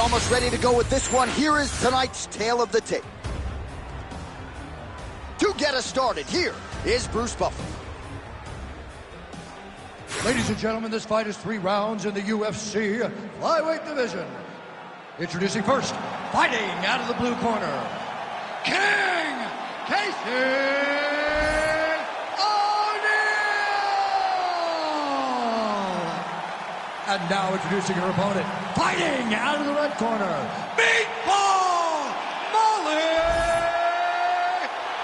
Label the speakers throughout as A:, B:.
A: almost ready to go with this one. Here is tonight's tale of the tape. To get us started, here is Bruce Buffer.
B: Ladies and gentlemen, this fight is 3 rounds in the UFC flyweight division. Introducing first, fighting out of the blue corner, King Casey O'Neal. And now introducing her opponent, fighting out of the red corner, Meatball Molly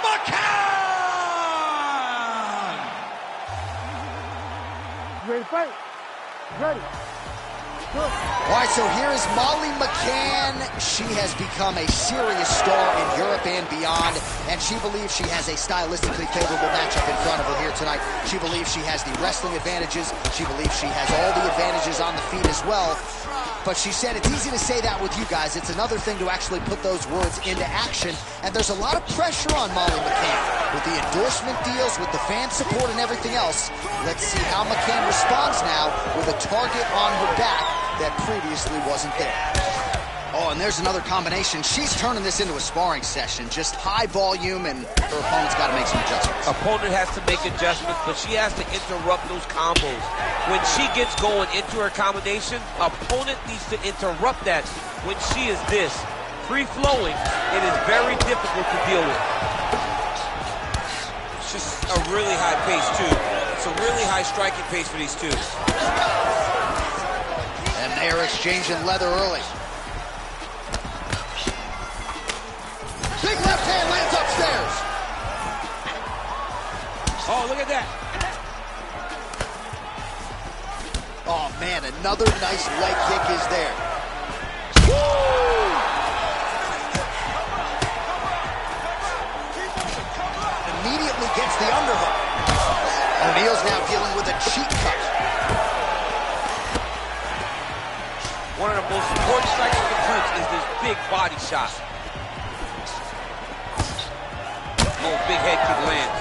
B: McCann.
C: Ready to fight? Ready. Good.
A: All right, so here is Molly McCann. She has become a serious star in Europe and beyond, and she believes she has a stylistically favorable matchup in front of her here tonight. She believes she has the wrestling advantages. She believes she has all the advantages on the feet as well. But she said it's easy to say that with you guys. It's another thing to actually put those words into action, and there's a lot of pressure on Molly McCann. With the endorsement deals, with the fan support and everything else, let's see how McCann responds now with a target on her back that previously wasn't there. Oh, and there's another combination. She's turning this into a sparring session. Just high volume, and her opponent's got to make some adjustments.
D: Opponent has to make adjustments, but she has to interrupt those combos. When she gets going into her combination, opponent needs to interrupt that. When she is this free-flowing, it is very difficult to deal with. It's just a really high pace, too. It's a really high striking pace for these two.
A: And they're exchanging leather early. Big left hand lands upstairs.
D: Oh, look at that.
A: Oh, man, another nice leg kick is there.
D: Woo!
A: Immediately gets the underhook. O'Neal's now dealing with a cheek cut.
D: One of the most important strikes of the punch is this big body shot. Oh, big head kick lands.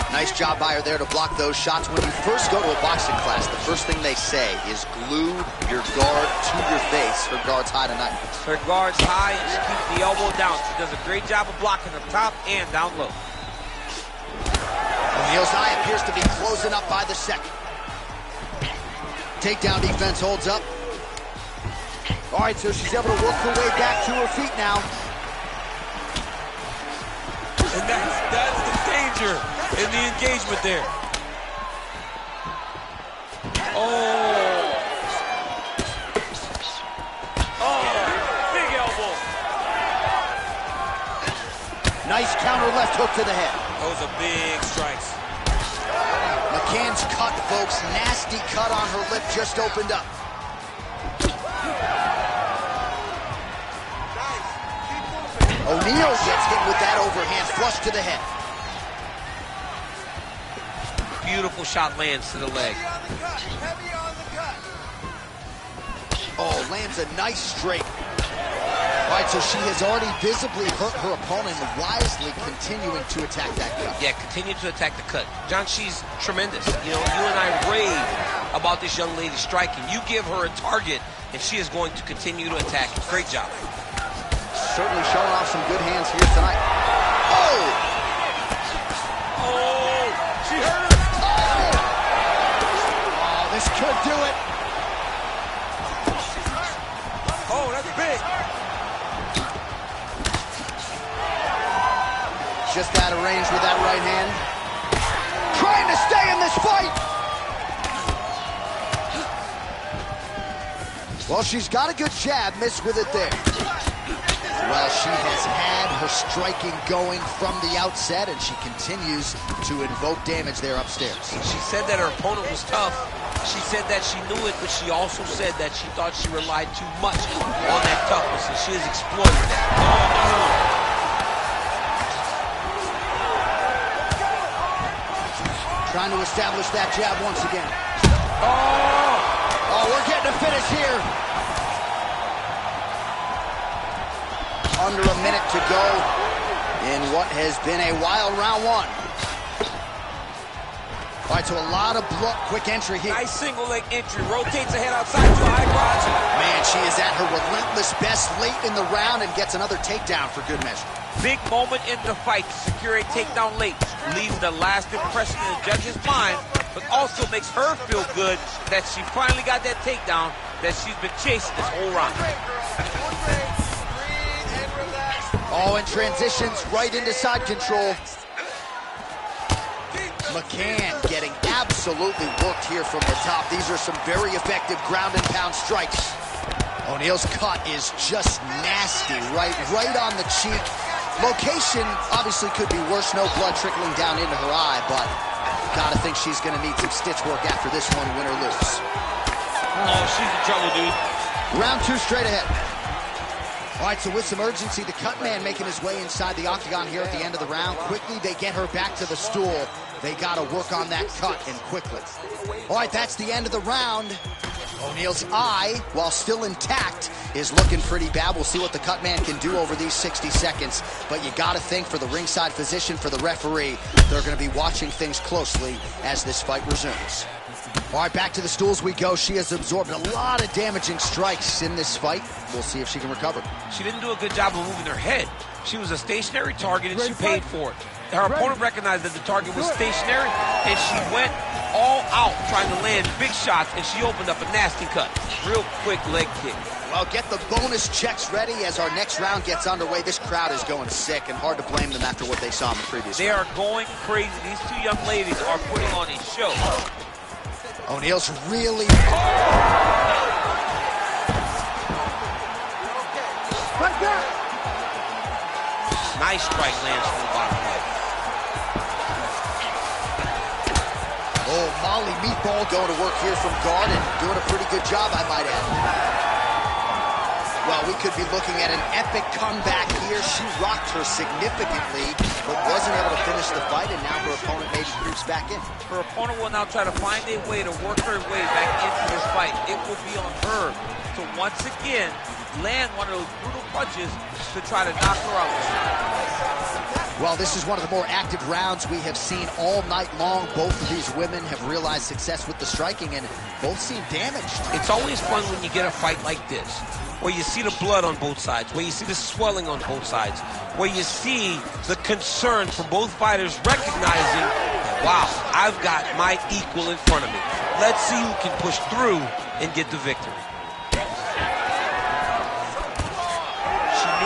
A: Nice job by her there to block those shots. When you first go to a boxing class, the first thing they say is glue your guard to your face. Her guard's high tonight.
D: Her guard's high and she keeps the elbow down. She does a great job of blocking up top and down low.
A: O'Neal's eye appears to be closing up by the second. Takedown defense holds up. All right, so she's able to work her way back to her feet now.
D: And that's the danger in the engagement there. Oh. Oh, big elbow.
A: Nice counter left hook to the head.
D: Those are big strikes.
A: McCann's cut, folks. Nasty cut on her lip just opened up. O'Neal gets hit with that overhand flush to the head.
D: Beautiful shot lands to the leg.
A: Oh, lands a nice straight. All right, so she has already visibly hurt her opponent, wisely continuing to attack that cut.
D: Yeah, continue to attack the cut. John, she's tremendous. You know, you and I rave about this young lady striking. You give her a target, and she is going to continue to attack. Great job.
A: Certainly showing off some good hands here tonight. Oh!
D: Oh! She hurt her!
A: Oh, this could do it.
D: Oh, that's big.
A: Just out of range with that right hand. Trying to stay in this fight. Well, she's got a good jab, missed with it there. Well, she has had her striking going from the outset, and she continues to invoke damage there upstairs.
D: She said that her opponent was tough. She said that she knew it, but she also said that she thought she relied too much on that toughness, and she has exploited that.
A: Trying to establish that jab once again.
D: Oh!
A: Oh, we're getting a finish here. Under a minute to go in what has been a wild round one. All right, so a lot of quick entry here.
D: Nice single leg entry. Rotates ahead outside to a high crotch.
A: Man, she is at her relentless best late in the round and gets another takedown for good measure.
D: Big moment in the fight to secure a takedown late. Leaves the last impression in the judge's mind, but also makes her feel good that she finally got that takedown that she's been chasing this whole round.
A: Oh, and transitions right into side control. McCann getting absolutely worked here from the top. These are some very effective ground and pound strikes. O'Neal's cut is just nasty, right on the cheek. Location obviously could be worse. No blood trickling down into her eye, but gotta think she's gonna need some stitch work after this one, win or lose.
D: Oh, she's in trouble, dude.
A: Round 2 straight ahead. All right, so with some urgency, the cut man making his way inside the octagon here at the end of the round. Quickly, they get her back to the stool. They got to work on that cut, and quickly. All right, that's the end of the round. O'Neal's eye, while still intact, is looking pretty bad. We'll see what the cut man can do over these 60 seconds. But you got to think, for the ringside physician, for the referee, they're going to be watching things closely as this fight resumes. All right, back to the stools we go. She has absorbed a lot of damaging strikes in this fight. We'll see if she can recover.
D: She didn't do a good job of moving her head. She was a stationary target, and she paid for it. Her opponent recognized that the target was stationary, and she went all out trying to land big shots, and she opened up a nasty cut. Real quick leg kick.
A: Well, get the bonus checks ready as our next round gets underway. This crowd is going sick, and hard to blame them after what they saw in the previous
D: They
A: round.
D: are going crazy. These two young ladies are putting on a show.
A: O'Neal's really...
D: Nice strike lands from the bottom leg.
A: Oh, Molly Meatball going to work here from guard and doing a pretty good job, I might add. Well, we could be looking at an epic comeback here. She rocked her significantly, but wasn't able to finish the fight, and now her opponent maybe creeps back in.
D: Her opponent will now try to find a way to work her way back into this fight. It will be on her to once again land one of those brutal punches to try to knock her out.
A: Well, this is one of the more active rounds we have seen all night long. Both of these women have realized success with the striking, and both seem damaged.
D: It's always fun when you get a fight like this, where you see the blood on both sides, where you see the swelling on both sides, where you see the concern from both fighters recognizing, wow, I've got my equal in front of me. Let's see who can push through and get the victory.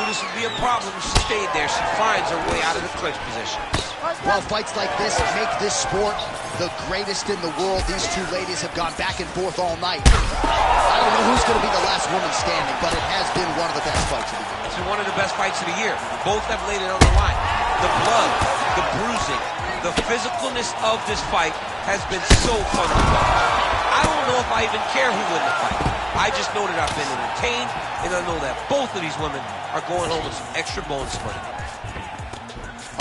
D: This would be a problem if she stayed there. She finds her way out of the clinch position.
A: Well, fights like this make this sport the greatest in the world. These two ladies have gone back and forth all night. I don't know who's going to be the last woman standing, but it has been one of the best fights of the year.
D: It's been one of the best fights of the year. Both have laid it on the line. The blood, the bruising, the physicalness of this fight has been so fun to watch. I don't know if I even care who wins the fight. I just know that I've been entertained, and I know that both of these women are going home with some extra bones for them.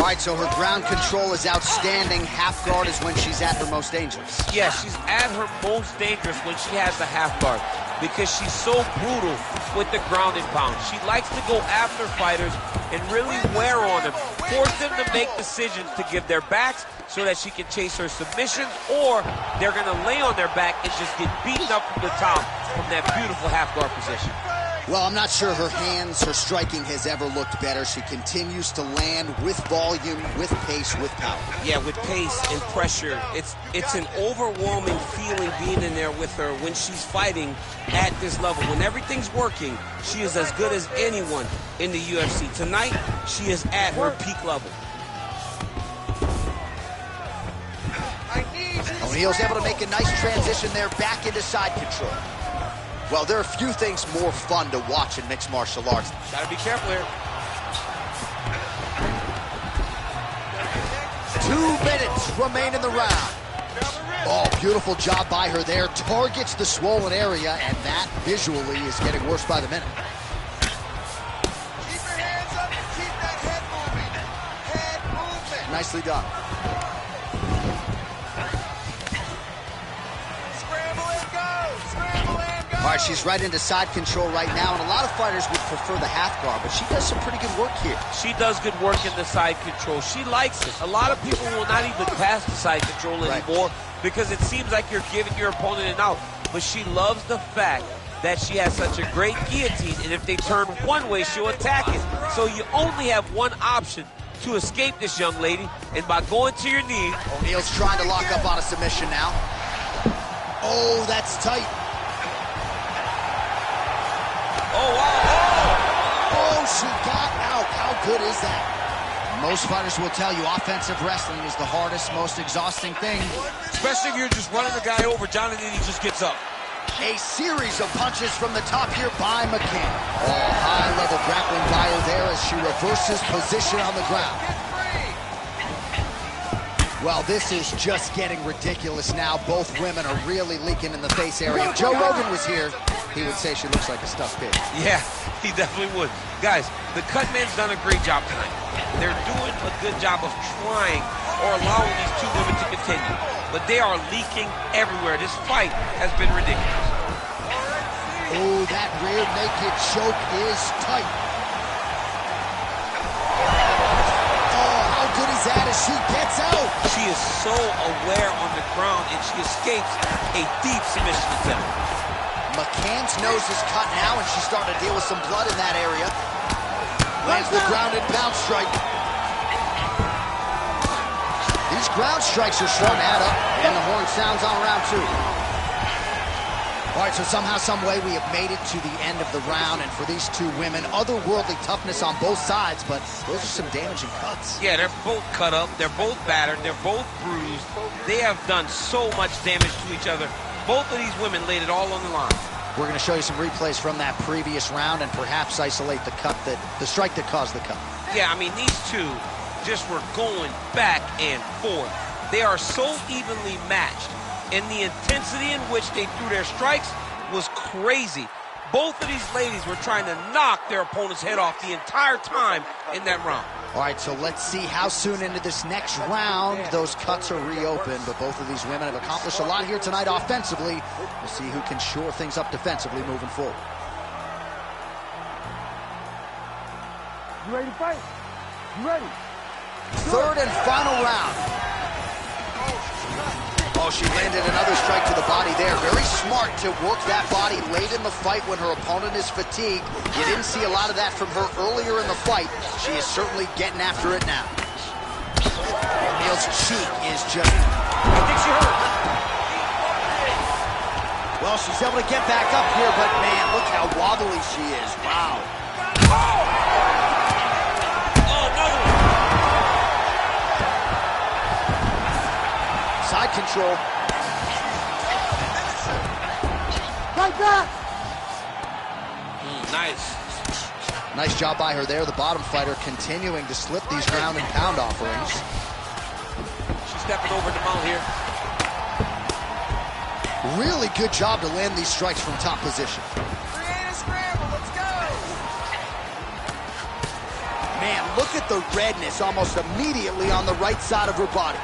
A: All right, so her ground control is outstanding. Half guard is when she's at her most dangerous.
D: Yeah, she's at her most dangerous when she has the half guard, because she's so brutal with the ground and pound. She likes to go after fighters and really wear on them, force them to make decisions to give their backs so that she can chase her submission, or they're going to lay on their back and just get beaten up from the top from that beautiful half guard position.
A: Well, I'm not sure her hands, her striking has ever looked better. She continues to land with volume, with pace, with power.
D: Yeah, with pace and pressure. It's an overwhelming feeling being in there with her when she's fighting at this level. When everything's working, she is as good as anyone in the UFC. Tonight, she is at her peak level.
A: O'Neal's able to make a nice transition there back into side control. Well, there are few things more fun to watch in mixed martial arts.
D: Gotta be careful here.
A: 2 minutes remain in the round. Oh, beautiful job by her there. Targets the swollen area, and that visually is getting worse by the minute.
C: Keep your hands up and keep that head moving. Head movement.
A: Nicely done.
C: Scramble and go. Scramble and go.
A: All right, she's right into side control right now, and a lot of fighters would prefer the half guard, but she does some pretty good work here.
D: She does good work in the side control. She likes it. A lot of people will not even pass the side control anymore because it seems like you're giving your opponent an out. But she loves the fact that she has such a great guillotine, and if they turn one way, she'll attack it. So you only have one option to escape this young lady, and by going to your knee.
A: O'Neal's trying to lock up on a submission now. Oh, that's tight.
D: Oh, wow.
A: Oh, she got out. How good is that? Most fighters will tell you offensive wrestling is the hardest, most exhausting thing.
D: Especially if you're just running the guy over, John, and then he just gets up.
A: A series of punches from the top here by McCann. Oh, high-level grappling by her there as she reverses position on the ground. Well, this is just getting ridiculous now. Both women are really leaking in the face area. If Joe Rogan was here, he would say she looks like a stuffed pig.
D: Yeah, he definitely would. Guys, the cut man's done a great job tonight. They're doing a good job of trying or allowing these two women to continue. But they are leaking everywhere. This fight has been ridiculous.
A: Oh, that rear naked choke is tight. Oh, how good is that as she gets out?
D: She is so aware on the ground, and she escapes a deep submission attempt.
A: McCann's nose is cut now, and she's starting to deal with some blood in that area. Lands the ground and pound strike. These ground strikes are starting to add up, and the horn sounds on round 2. All right, so somehow, some way, we have made it to the end of the round, and for these two women, otherworldly toughness on both sides, but those are some damaging cuts.
D: Yeah, they're both cut up, they're both battered, they're both bruised. They have done so much damage to each other. Both of these women laid it all on the line.
A: We're going to show you some replays from that previous round and perhaps isolate the strike that caused the cut.
D: Yeah, I mean, these two just were going back and forth. They are so evenly matched, and the intensity in which they threw their strikes was crazy. Both of these ladies were trying to knock their opponent's head off the entire time in that round.
A: All right, so let's see how soon into this next round those cuts are reopened. But both of these women have accomplished a lot here tonight offensively. We'll see who can shore things up defensively moving forward.
C: You ready to fight? You ready?
A: Third and final round. Oh, she landed another strike to the body there. Very smart to work that body late in the fight when her opponent is fatigued. You didn't see a lot of that from her earlier in the fight. She is certainly getting after it now. O'Neal's cheek is just...
D: I think she hurt.
A: Well, she's able to get back up here, but man, look how wobbly she is. Wow. Side control.
C: Right back!
D: Nice.
A: Nice job by her there. The bottom fighter continuing to slip these ground and pound offerings.
D: She's stepping over the mount here.
A: Really good job to land these strikes from top position.
E: Create a scramble, let's go!
A: Man, look at the redness almost immediately on the right side of her body.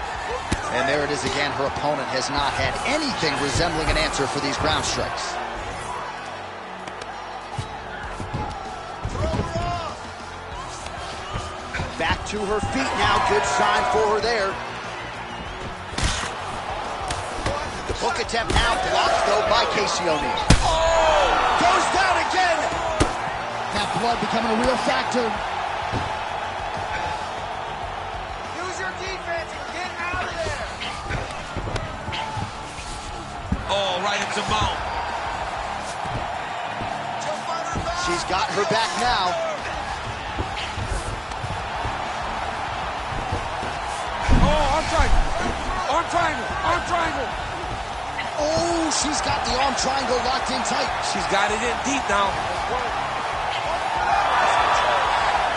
A: And there it is again. Her opponent has not had anything resembling an answer for these ground strikes. Back to her feet now. Good sign for her there. The hook attempt now blocked, though, by Casey O'Neal. Oh! Goes down again! That blood becoming a real factor.
E: Use your defense and get out of there!
D: Oh, right into mount.
E: Jump on her back!
A: She's got her back now.
D: Oh, arm triangle. Arm triangle. Arm triangle.
A: Oh, she's got the arm triangle locked in tight.
D: She's got it in deep now.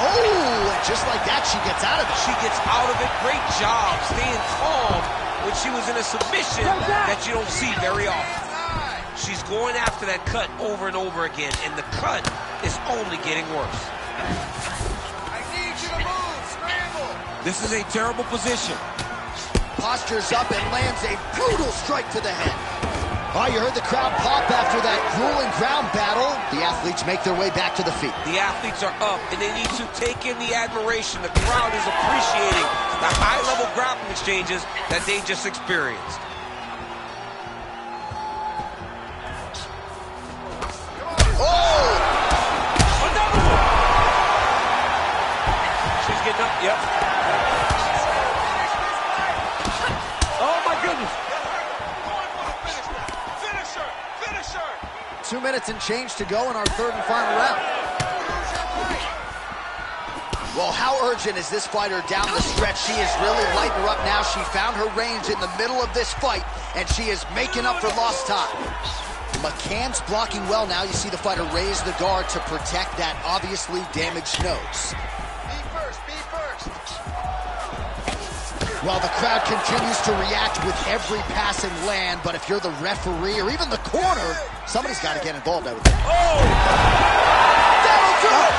A: Oh, and just like that, she gets out of it.
D: She gets out of it. Great job staying calm when she was in a submission that you don't see very often. She's going after that cut over and over again, and the cut is only getting worse.
E: I need you to move! Scramble!
D: This is a terrible position.
A: Postures up and lands a brutal strike to the head. Oh, you heard the crowd pop after that grueling ground battle. The athletes make their way back to the feet.
D: The athletes are up, and they need to take in the admiration. The crowd is appreciating the high-level grappling exchanges that they just experienced.
A: Oh!
D: Another one! She's getting up, yep. Oh, my goodness.
A: 2 minutes and change to go in our third and final round. Well, how urgent is this fighter down the stretch? She is really lighting her up now. She found her range in the middle of this fight, and she is making up for lost time. McCann's blocking well now. You see the fighter raise the guard to protect that obviously damaged nose.
E: Be first.
A: Well, the crowd continues to react with every passing land, but if you're the referee or even the corner, somebody's got to get involved, I would think.
D: Oh!
A: That'll do it!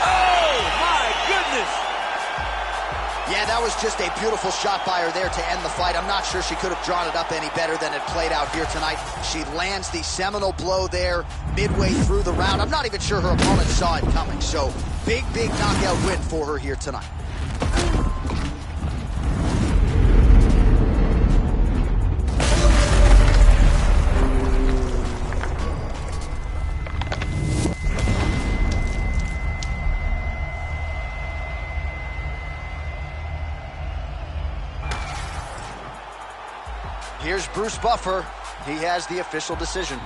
D: Oh, my goodness!
A: Yeah, that was just a beautiful shot by her there to end the fight. I'm not sure she could have drawn it up any better than it played out here tonight. She lands the seminal blow there midway through the round. I'm not even sure her opponent saw it coming, so big knockout win for her here tonight. Here's Bruce Buffer. He has the official decision.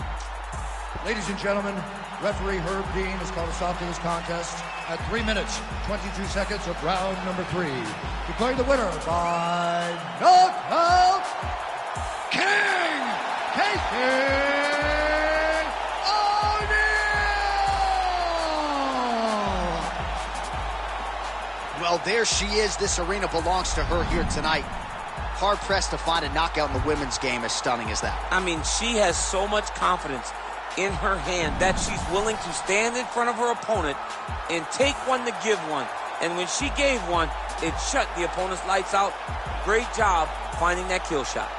B: Ladies and gentlemen, referee Herb Dean has called a stop to this contest at 3 minutes, 22 seconds of round number 3. Declaring the winner by knockout, King Casey O'Neal!
A: Well, there she is. This arena belongs to her here tonight. Hard-pressed to find a knockout in the women's game as stunning as that.
D: I mean, she has so much confidence in her hand that she's willing to stand in front of her opponent and take one to give one. And when she gave one, it shut the opponent's lights out. Great job finding that kill shot.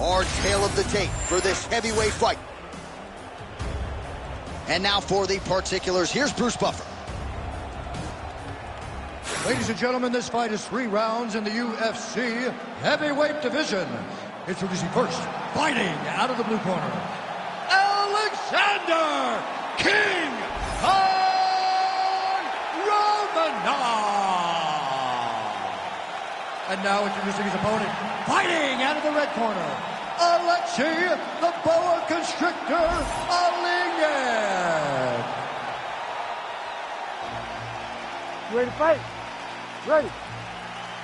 A: Our tale of the tape for this heavyweight fight. And now for the particulars, here's Bruce Buffer.
B: Ladies and gentlemen, this fight is 3 rounds in the UFC heavyweight division. Introducing first, fighting out of the blue corner, Alexander King Khan Romanov. And now introducing his opponent, fighting out of the red corner, Alexei the Boa Constrictor Alingek.
C: You ready to fight? Ready.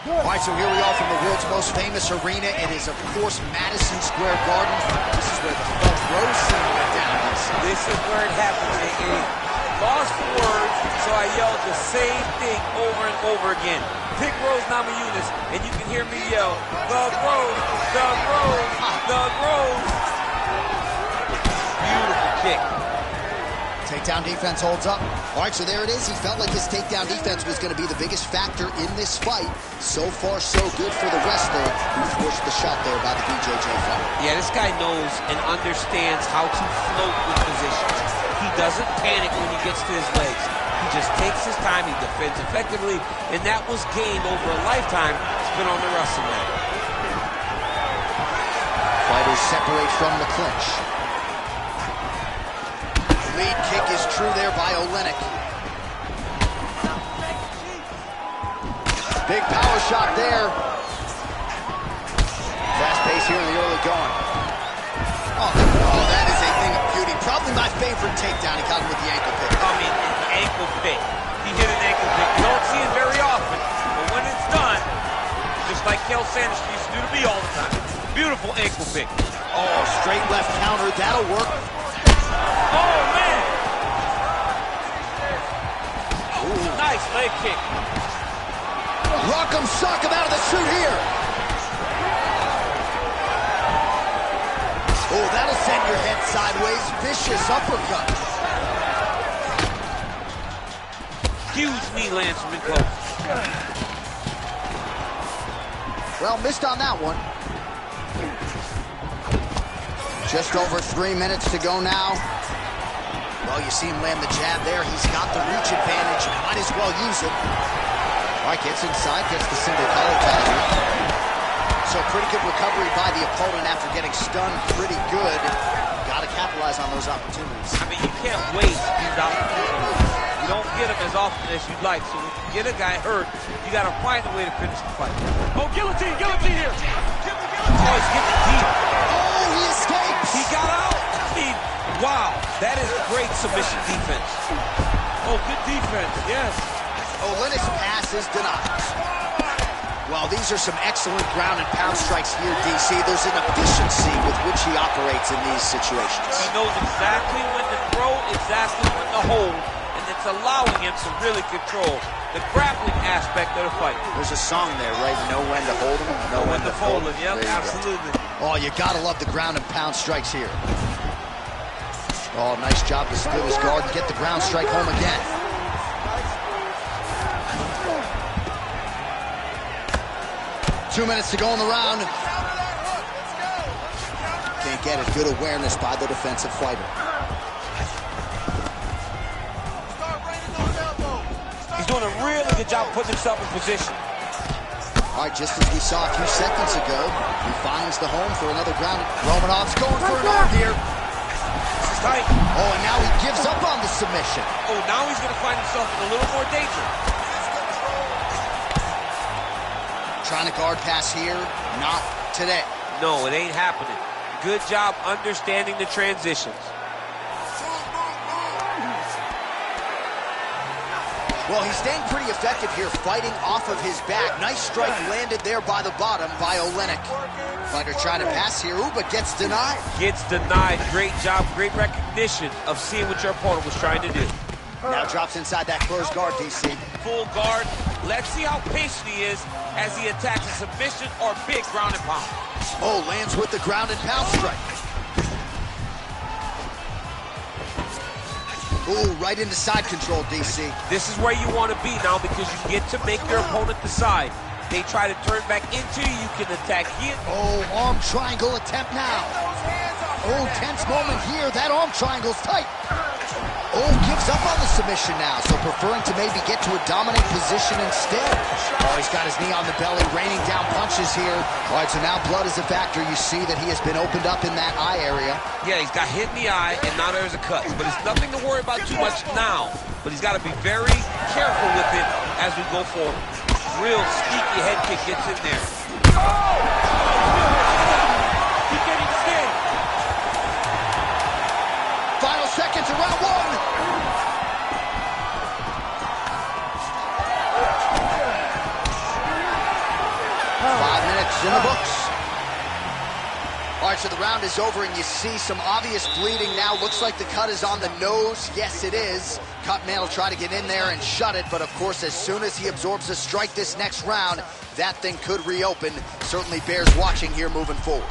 C: Good.
A: All right, so here we are from the world's most famous arena. It is, of course, Madison Square Garden. This is where the front row scene went down.
D: This is where it happened, J.A. Lost for words, so I yelled the same thing over and over again. Pick Rose Namajunas, and you can hear me yell, Thug Rose, Thug Rose, Thug Rose. Beautiful kick.
A: Takedown defense holds up. All right, so there it is. He felt like his takedown defense was going to be the biggest factor in this fight. So far, so good for the wrestler who forced the shot there by the BJJ fighter.
D: Yeah, this guy knows and understands how to float with positions. He doesn't panic when he gets to his legs. He just takes his time, he defends effectively, and that was gained over a lifetime spent on the wrestling mat.
A: Fighters separate from the clinch. Lead kick is true there by Olenek. Big power shot there. Fast pace here in the early going. Oh, that is a thing of beauty. Probably my favorite takedown. He caught him with the ankle pick.
D: I mean, an ankle pick. He hit an ankle pick. You don't see it very often, but when it's done, just like Kel Sanders used to do to me all the time. Beautiful ankle pick.
A: Oh, straight left counter. That'll work.
D: Oh, man. Nice leg kick.
A: Rock'em sock him out of the suit here. Oh, that'll send your head sideways. Vicious uppercut.
D: Huge knee lands from in close.
A: Well, missed on that one. Just over 3 minutes to go now. Well, you see him land the jab there. He's got the reach advantage. Might as well use it. All right, gets inside, gets the single collar tag. So pretty good recovery by the opponent after getting stunned pretty good. Got to capitalize on those opportunities.
D: I mean, you can't waste these opportunities. You don't get them as often as you'd like. So when you get a guy hurt, you got to find a way to finish the fight. Oh, guillotine, guillotine here. Oh, he's getting deep.
A: Oh, he escapes.
D: He got out. I mean, wow, that is great submission defense. Oh, good defense, yes.
A: Olenek's pass is denied. Well, these are some excellent ground and pound strikes here, DC. There's an efficiency with which he operates in these situations.
D: He knows exactly when to throw, exactly when to hold, and it's allowing him to really control the grappling aspect of the fight.
A: There's a song there, right? Know when to hold him, know when to fold him.
D: Yep, absolutely.
A: Oh, you gotta love the ground and pound strikes here. Oh, nice job to split his guard and get the ground strike home again. 2 minutes to go in the round. Can't get it. Good awareness by the defensive fighter.
D: He's doing a really good job putting himself in position.
A: All right, just as we saw a few seconds ago, he finds the home for another ground. Romanov's going for an arm here.
D: This is tight.
A: Oh, and now he gives up on the submission.
D: Oh, now he's going to find himself in a little more danger.
A: Trying to guard pass here, not today.
D: No, it ain't happening. Good job understanding the transitions.
A: Well, he's staying pretty effective here, fighting off of his back. Nice strike landed there by the bottom by Olenek. Fighter trying to pass here, ooh, but gets denied.
D: Gets denied. Great job, great recognition of seeing what your opponent was trying to do.
A: Now drops inside that closed guard, DC.
D: Full guard. Let's see how patient he is as he attacks a submission or big ground and pound.
A: Oh, lands with the ground and pound strike. Ooh, right into side control, DC.
D: This is where you want to be now because you get to make your opponent decide. They try to turn back into you, you can attack here.
A: Oh, arm triangle attempt now. Oh, tense moment here. That arm triangle's tight. Oh, gives up on the submission now, so preferring to maybe get to a dominant position instead. Oh, he's got his knee on the belly, raining down punches here. All right, so now blood is a factor. You see that he has been opened up in that eye area.
D: Yeah, he's got hit in the eye, and now there's a cut. But it's nothing to worry about too much now. But he's got to be very careful with it as we go forward. Real sneaky head kick gets in there. Oh! He's getting skinned.
A: Final seconds of round one. 5 minutes in the books. All right, so the round is over, and you see some obvious bleeding now. Looks like the cut is on the nose. Yes, it is. Cutman will try to get in there and shut it, but of course, as soon as he absorbs a strike this next round, that thing could reopen. Certainly bears watching here moving forward.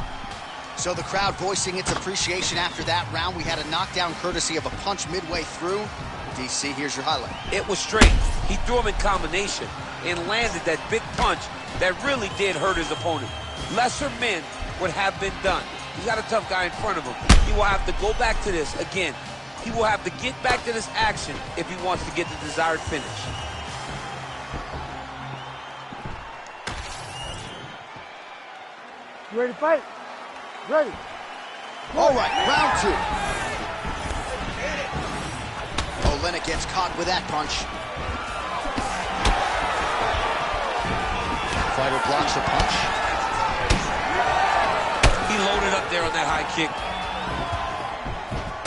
A: So the crowd voicing its appreciation after that round. We had a knockdown courtesy of a punch midway through. DC, here's your highlight.
D: It was straight. He threw him in combination and landed that big punch that really did hurt his opponent. Lesser men would have been done. He's got a tough guy in front of him. He will have to go back to this again. He will have to get back to this action if he wants to get the desired finish.
C: You ready to fight? Ready.
A: All right, round two. Olenek gets caught with that punch. Fighter blocks a punch.
D: He loaded up there on that high kick.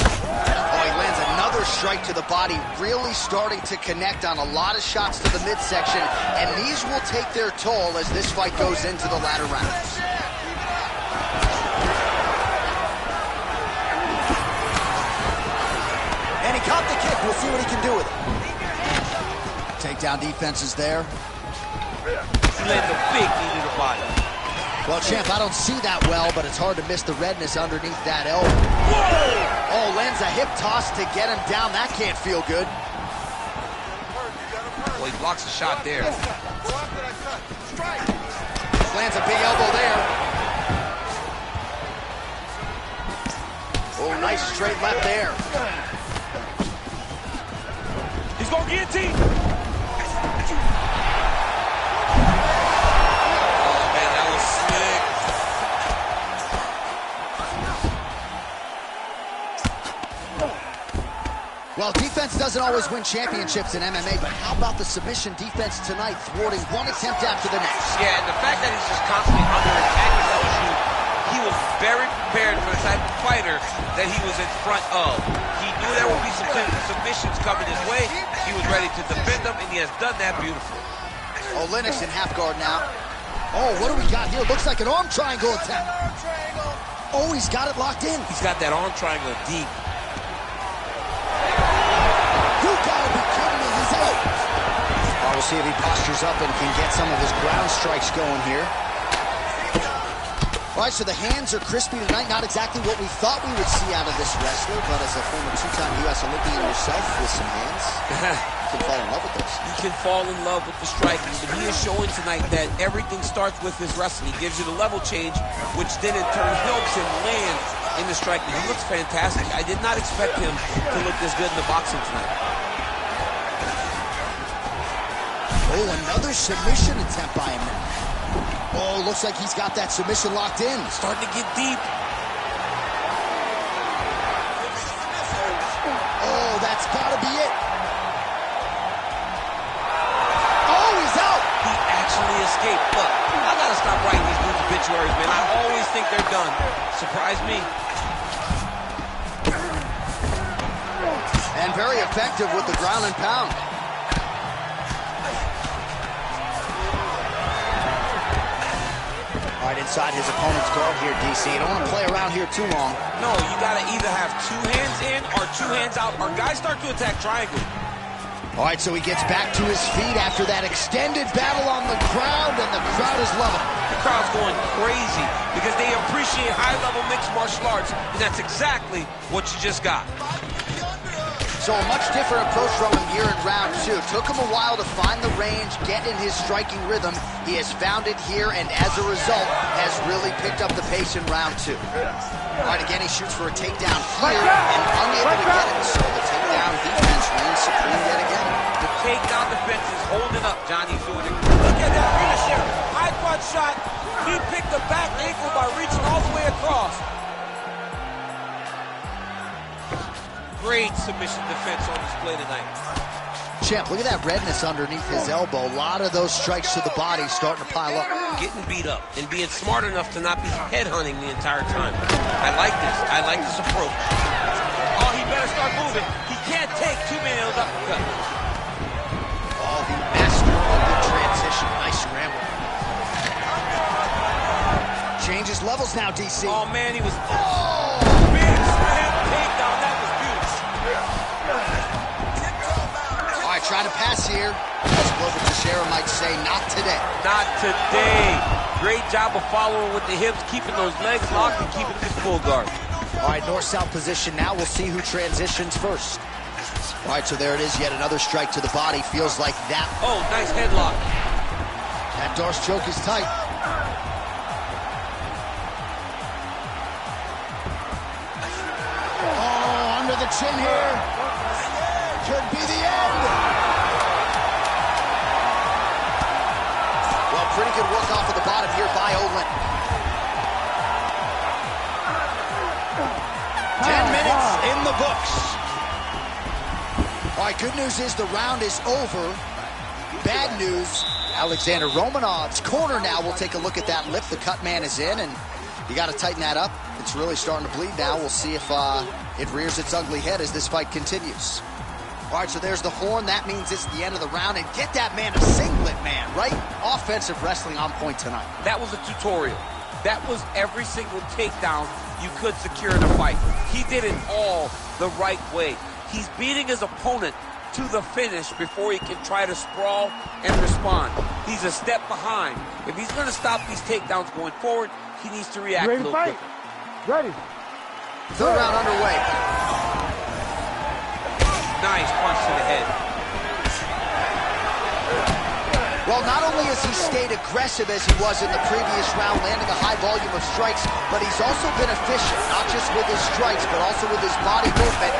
A: Oh, he lands another strike to the body, really starting to connect on a lot of shots to the midsection, and these will take their toll as this fight goes into the latter rounds. And he caught the kick. We'll see what he can do with it. Takedown defense is there.
D: He lands a big knee to the body.
A: Well, champ, I don't see that well, but it's hard to miss the redness underneath that elbow. Whoa! Oh, lands a hip toss to get him down. That can't feel good.
D: Well, he blocks a shot there.
A: Lands a big elbow there. Oh, nice straight left there.
D: He's going guillotine. Oh, man, that was sick.
A: Well, defense doesn't always win championships in MMA, but how about the submission defense tonight, thwarting one attempt after the next?
D: Yeah, and the fact that he's just constantly under attack tells you he was very prepared for the type of fighter that he was in front of. He knew there would be some submissions coming his way. He was ready to defend them, and he has done that beautifully.
A: Oh, Lennox in half guard now. Oh, what do we got here? Looks like an arm triangle attempt. Oh, he's got it locked in.
D: He's got that arm triangle deep.
A: You gotta be kidding me, he's out. Oh, we'll see if he postures up and can get some of his ground strikes going here. All right, so the hands are crispy tonight. Not exactly what we thought we would see out of this wrestler, but as a former two-time U.S. Olympian yourself with some hands, you can fall in love with those.
D: You can fall in love with the striking, but he is showing tonight that everything starts with his wrestling. He gives you the level change, which then in turn helps him land in the striking. He looks fantastic. I did not expect him to look this good in the boxing tonight.
A: Oh, another submission attempt by him now. Oh, looks like he's got that submission locked in.
D: Starting to get deep.
A: Oh, that's gotta be it. Oh, he's out.
D: He actually escaped. Look, I gotta stop writing these dudes obituaries, man. I always think they're done. Surprise me.
A: And very effective with the ground and pound. All right, inside his opponent's guard here, DC. You don't want to play around here too long.
D: No, you got to either have two hands in or two hands out, or guys start to attack triangle.
A: All right, so he gets back to his feet after that extended battle on the ground, and the crowd is loving it.
D: The crowd's going crazy because they appreciate high-level mixed martial arts, and that's exactly what you just got.
A: So a much different approach from him here in round two. Took him a while to find the range, get in his striking rhythm. He has found it here, and as a result, has really picked up the pace in round two. All right, again, he shoots for a takedown here, and unable to get it. So the takedown defense reigns supreme yet again.
D: The takedown defense is holding up. Johnny's doing it. Look at that finish there. High punch shot. He picked the back ankle by reaching all the way across. Great submission defense on display tonight.
A: Champ, look at that redness underneath his elbow. A lot of those strikes to the body starting to pile up.
D: Getting beat up and being smart enough to not be headhunting the entire time. I like this. I like this approach. Oh, he better start moving. He can't take too many of those uppercuts.
A: Oh, the master of the transition. Nice scramble. Changes levels now, DC.
D: Oh, man, he was... Oh, big slam takedown. That was beautiful.
A: All right, trying to pass here. As Glover Teixeira might say, not today.
D: Not today. Great job of following with the hips, keeping those legs locked and keeping this full guard.
A: All right, north-south position now. We'll see who transitions first. All right, so there it is. Yet another strike to the body. Feels like that.
D: Oh, nice headlock.
A: That Darce choke is tight. Oh, under the chin here. Could be the end. Well, pretty good work off of the bottom here by Olin. 10 minutes in the books. All right, good news is the round is over. Bad news, Alexander Romanov's corner now. We'll take a look at that lip. The cut man is in, and you got to tighten that up. It's really starting to bleed now. We'll see if it rears its ugly head as this fight continues. All right, so there's the horn. That means it's the end of the round. And get that man a singlet, man, right? Offensive wrestling on point tonight.
D: That was a tutorial. That was every single takedown you could secure in a fight. He did it all the right way. He's beating his opponent to the finish before he can try to sprawl and respond. He's a step behind. If he's going to stop these takedowns going forward, he needs to react a little quicker.
C: Ready.
A: Third round underway.
D: Nice punch to the head.
A: Well, not only has he stayed aggressive as he was in the previous round, landing a high volume of strikes, but he's also been efficient, not just with his strikes, but also with his body movement.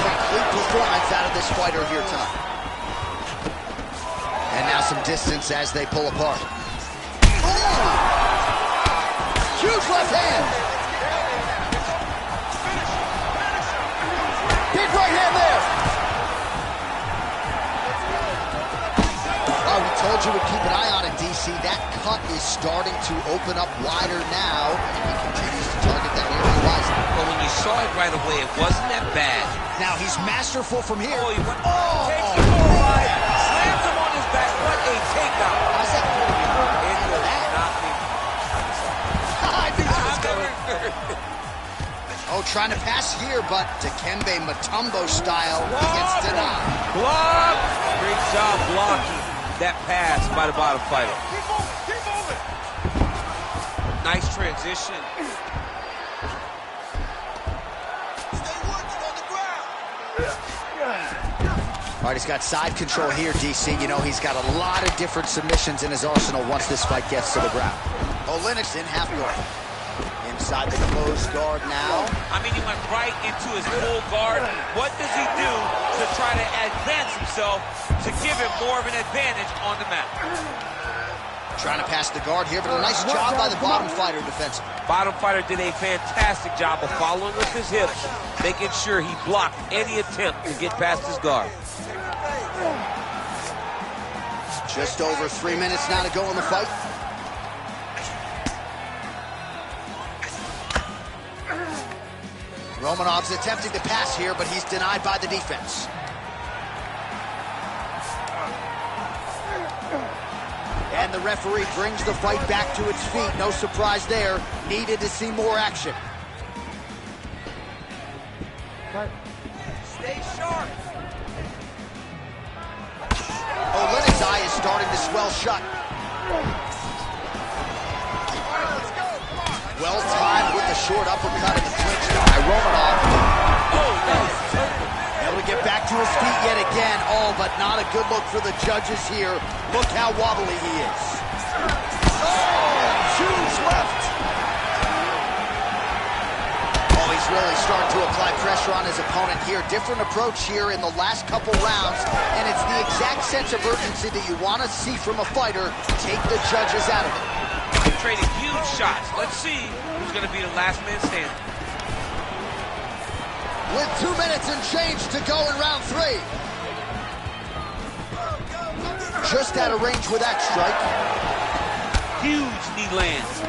A: Complete performance out of this fighter here tonight. And now some distance as they pull apart. Oh! Huge left hand. Big right hand there. Oh, we told you we'd keep an eye on it, DC. That cut is starting to open up wider now, and he continues to target that near horizon.
D: But when you saw it right away, it wasn't that bad.
A: Now he's masterful from here.
D: Oh, he went, takes the full ride, slams him on his back. What a takedown.
A: How's that going to be?
D: It was not me.
A: I knew it was going. Oh, trying to pass here, but Dikembe Mutombo style, he gets denied.
D: Block! Great job blocking that pass by the bottom fighter.
E: Keep moving, keep moving.
D: Nice transition.
E: Stay working on the ground.
A: All right, he's got side control here, DC. You know, he's got a lot of different submissions in his arsenal once this fight gets to the ground. Oleinik's in half guard. Inside the closed guard now.
D: I mean, he went right into his full guard. What does he do to try to advance himself to give him more of an advantage on the mat?
A: Trying to pass the guard here, but a nice job by the bottom fighter defensively.
D: Bottom fighter did a fantastic job of following with his hips, making sure he blocked any attempt to get past his guard.
A: Just over 3 minutes now to go in the fight. Romanov's attempting to pass here, but he's denied by the defense. And the referee brings the fight back to its feet. No surprise there. Needed to see more action.
E: Stay sharp.
A: Oleinik's eye is starting to swell shut. Well timed with the short uppercut in the clinch by Romanov.
D: Oh, that was perfect.
A: Able to get back to his feet yet again. Oh, but not a good look for the judges here. Look how wobbly he is. Oh, huge left. Oh, he's really starting to apply pressure on his opponent here. Different approach here in the last couple rounds, and it's the exact sense of urgency that you want to see from a fighter. Take the judges out of it.
D: Trading huge shots. Let's see who's going to be the last man standing.
A: With 2 minutes and change to go in round 3. Just out of range with that strike.
D: Huge knee lands.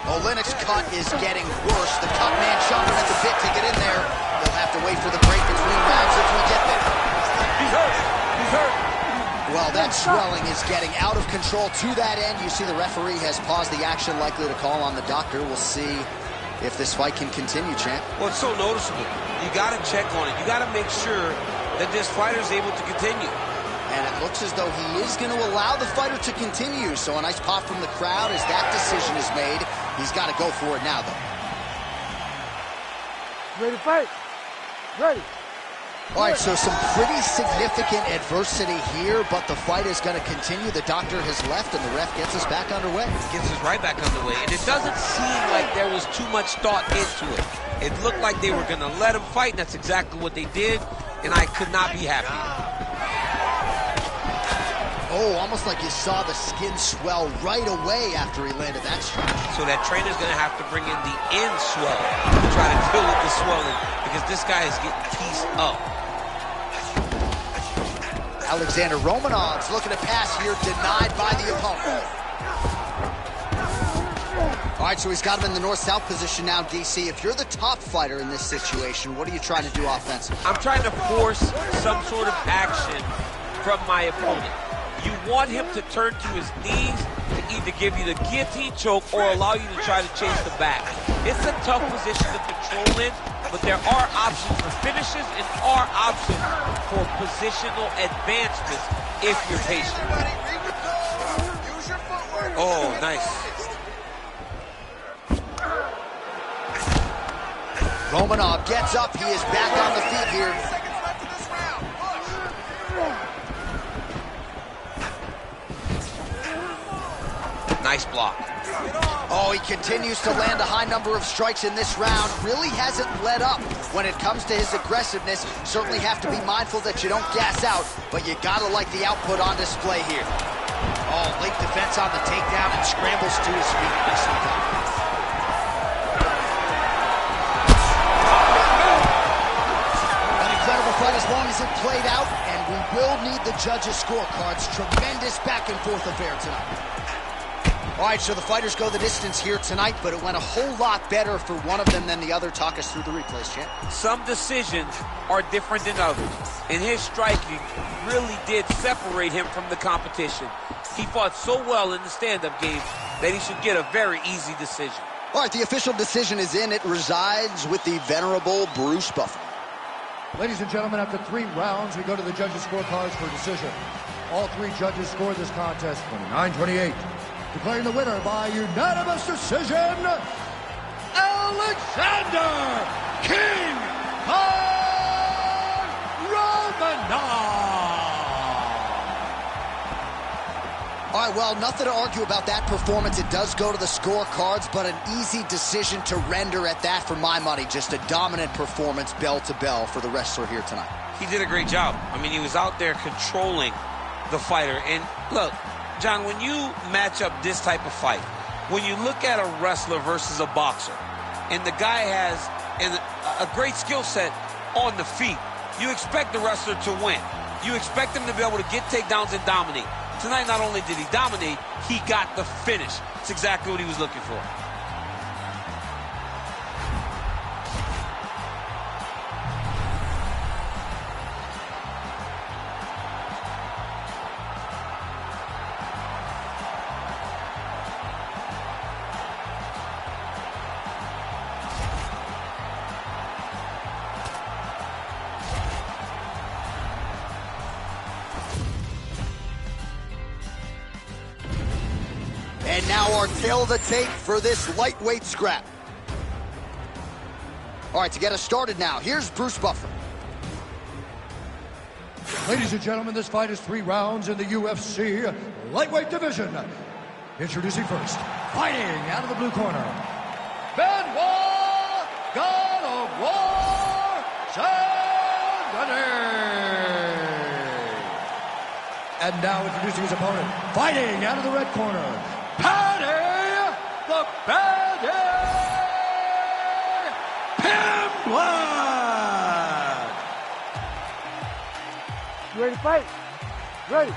A: Oleinik's cut is getting worse. The cut man chomping at the bit to get in there. They'll have to wait for the break between rounds if we get there.
D: He's hurt. He's hurt.
A: Well, that swelling is getting out of control. To that end, you see the referee has paused the action, likely to call on the doctor. We'll see if this fight can continue, champ.
D: Well, it's so noticeable. You got to check on it. You got to make sure that this fighter's able to continue.
A: And it looks as though he is going to allow the fighter to continue. So a nice pop from the crowd as that decision is made. He's got to go for it now, though.
C: Ready to fight? Ready.
A: All right, so some pretty significant adversity here, but the fight is going to continue. The doctor has left, and the ref gets us back underway.
D: Gets us right back underway. And it doesn't seem like there was too much thought into it. It looked like they were going to let him fight, and that's exactly what they did, and I could not be happy.
A: Oh, almost like you saw the skin swell right away after he landed that strike.
D: So that trainer's going to have to bring in the end swell to try to deal with the swelling, because this guy is getting pieced up.
A: Alexander Romanov's looking to pass here, denied by the opponent. All right, so he's got him in the north-south position now, DC. If you're the top fighter in this situation, what are you trying to do offensively?
D: I'm trying to force some sort of action from my opponent. You want him to turn to his knees to either give you the guillotine choke or allow you to try to chase the back. It's a tough position to control in, but there are options for finishes and are options for positional advancements if you're patient.
E: Use your footwork.
D: Oh, nice.
A: Romanov gets up. He is back on the feet here.
E: Seconds left in this round. Push.
D: Nice block.
A: Oh, he continues to land a high number of strikes in this round. Really hasn't let up when it comes to his aggressiveness. Certainly have to be mindful that you don't gas out, but you gotta like the output on display here. Oh, late defense on the takedown and scrambles to his feet. Nicely done. An incredible fight as long as it played out, and we will need the judges' scorecards. Tremendous back and forth affair tonight. All right, so the fighters go the distance here tonight, but it went a whole lot better for one of them than the other. Talk us through the replays, champ.
D: Some decisions are different than others, and his striking really did separate him from the competition. He fought so well in the stand-up game that he should get a very easy decision.
A: All right, the official decision is in. It resides with the venerable Bruce Buffer.
B: Ladies and gentlemen, after 3 rounds, we go to the judges' scorecards for decision. All 3 judges scored this contest 29-28. Declaring the winner by unanimous decision, Alexander King Romanov.
A: All right, well, nothing to argue about that performance. It does go to the scorecards, but an easy decision to render at that for my money. Just a dominant performance, bell to bell, for the wrestler here tonight.
D: He did a great job. I mean, he was out there controlling the fighter. And look, John, when you match up this type of fight, when you look at a wrestler versus a boxer, and the guy has a great skill set on the feet, you expect the wrestler to win. You expect him to be able to get takedowns and dominate. Tonight, not only did he dominate, he got the finish. It's exactly what he was looking for.
A: And now our tail of the tape for this lightweight scrap. All right, to get us started now, here's Bruce Buffer.
B: Ladies and gentlemen, this fight is 3 rounds in the UFC lightweight division. Introducing first, fighting out of the blue corner, Benoit, God of War, Saint-Denis. And now introducing his opponent, fighting out of the red corner, Paddy the Baddy Pimblett.
C: You ready to fight? Ready.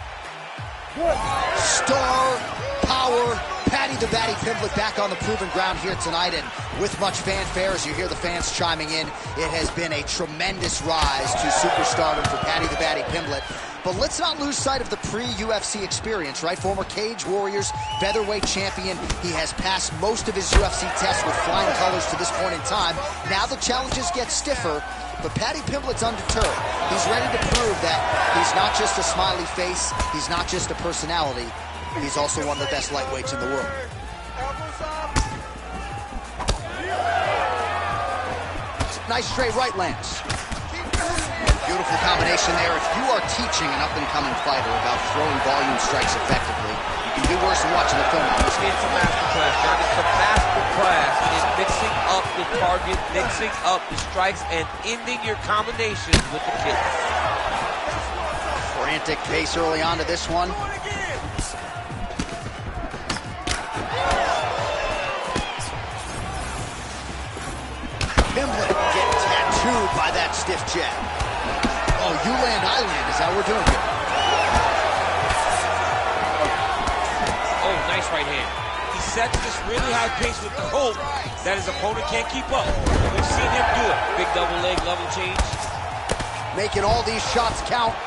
C: Good.
A: Star power, Paddy the Baddy Pimblett back on the proven ground here tonight, and with much fanfare as you hear the fans chiming in, it has been a tremendous rise to superstardom for Paddy the Baddy Pimblett. But let's not lose sight of the pre-UFC experience, right? Former Cage Warriors featherweight champion. He has passed most of his UFC tests with flying colors to this point in time. Now the challenges get stiffer, but Paddy Pimblett's undeterred. He's ready to prove that he's not just a smiley face, he's not just a personality, he's also one of the best lightweights in the world.
E: Elbows up.
A: Nice straight right lands. Beautiful combination there. If you are teaching an up-and-coming fighter about throwing volume strikes effectively, you can do worse than watching the film on this.
D: It's a masterclass, John. It's a masterclass in mixing up the target, mixing up the strikes, and ending your combinations with the kicks.
A: Frantic pace early on to this one. Pimblett getting tattooed by that stiff jab. Oh, you land, I land is how we're doing it.
D: Oh, nice right hand. He sets this really high pace with the hope that his opponent can't keep up. We've seen him do it. Big double leg level change.
A: Making all these shots count.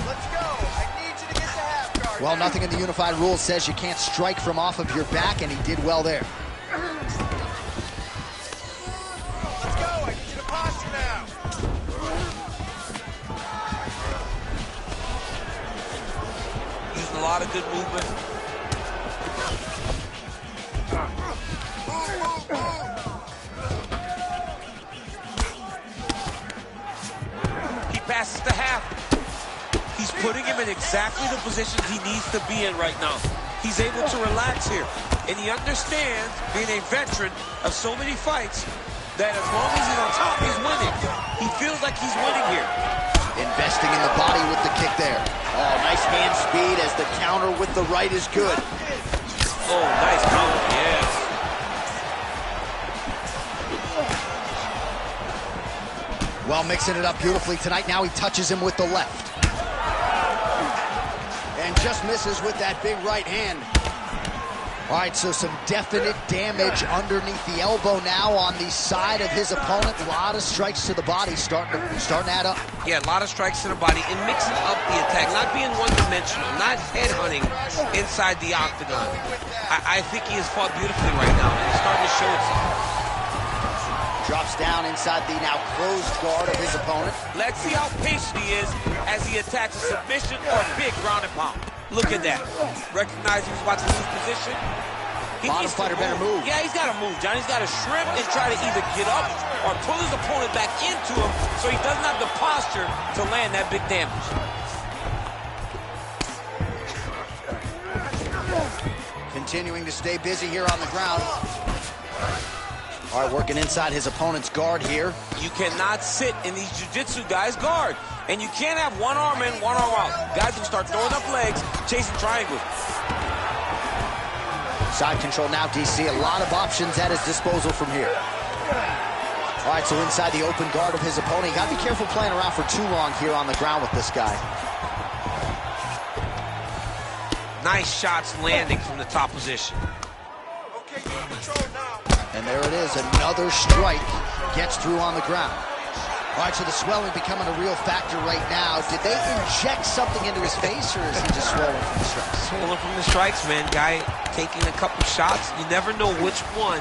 E: Let's go. I need you to get the half guard.
A: Well, nothing in the unified rules says you can't strike from off of your back, and he did well there.
D: lot of good movement. He passes to half. He's putting him in exactly the positions he needs to be in right now. He's able to relax here. And he understands, being a veteran of so many fights, that as long as he's on top, he's winning. He feels like he's winning here.
A: Investing in the body with the kick there. Oh, nice hand speed as the counter with the right is good.
D: Oh, nice counter, yes.
A: Well, mixing it up beautifully tonight. Now he touches him with the left. And just misses with that big right hand. All right, so some definite damage underneath the elbow now on the side of his opponent. A lot of strikes to the body starting to add up.
D: Yeah, a lot of strikes to the body and mixing up the attack, not being one-dimensional, not headhunting inside the octagon. I think he has fought beautifully right now, and it's starting to show itself.
A: Drops down inside the now closed guard of his opponent.
D: Let's see how patient he is as he attacks a submission or a big ground and pound. Look at that. Recognize he was about to lose position.
A: Bottom fighter better move.
D: Yeah, he's got to move, John. He's got to shrimp and try to either get up or pull his opponent back into him so he doesn't have the posture to land that big damage.
A: Continuing to stay busy here on the ground. All right, working inside his opponent's guard here.
D: You cannot sit in these jiu-jitsu guys' guard. And you can't have one arm in, one arm out. Guys will start throwing up legs, chasing triangles.
A: Side control now, DC. A lot of options at his disposal from here. All right, so inside the open guard of his opponent. You got to be careful playing around for too long here on the ground with this guy.
D: Nice shots landing from the top position.
E: Okay, you're in control now.
A: And there it is, another strike gets through on the ground. All right, so the swelling becoming a real factor right now. Did they inject something into his face, or is he just swollen from the strikes?
D: Swollen from the strikes, man. Guy taking a couple shots. You never know which one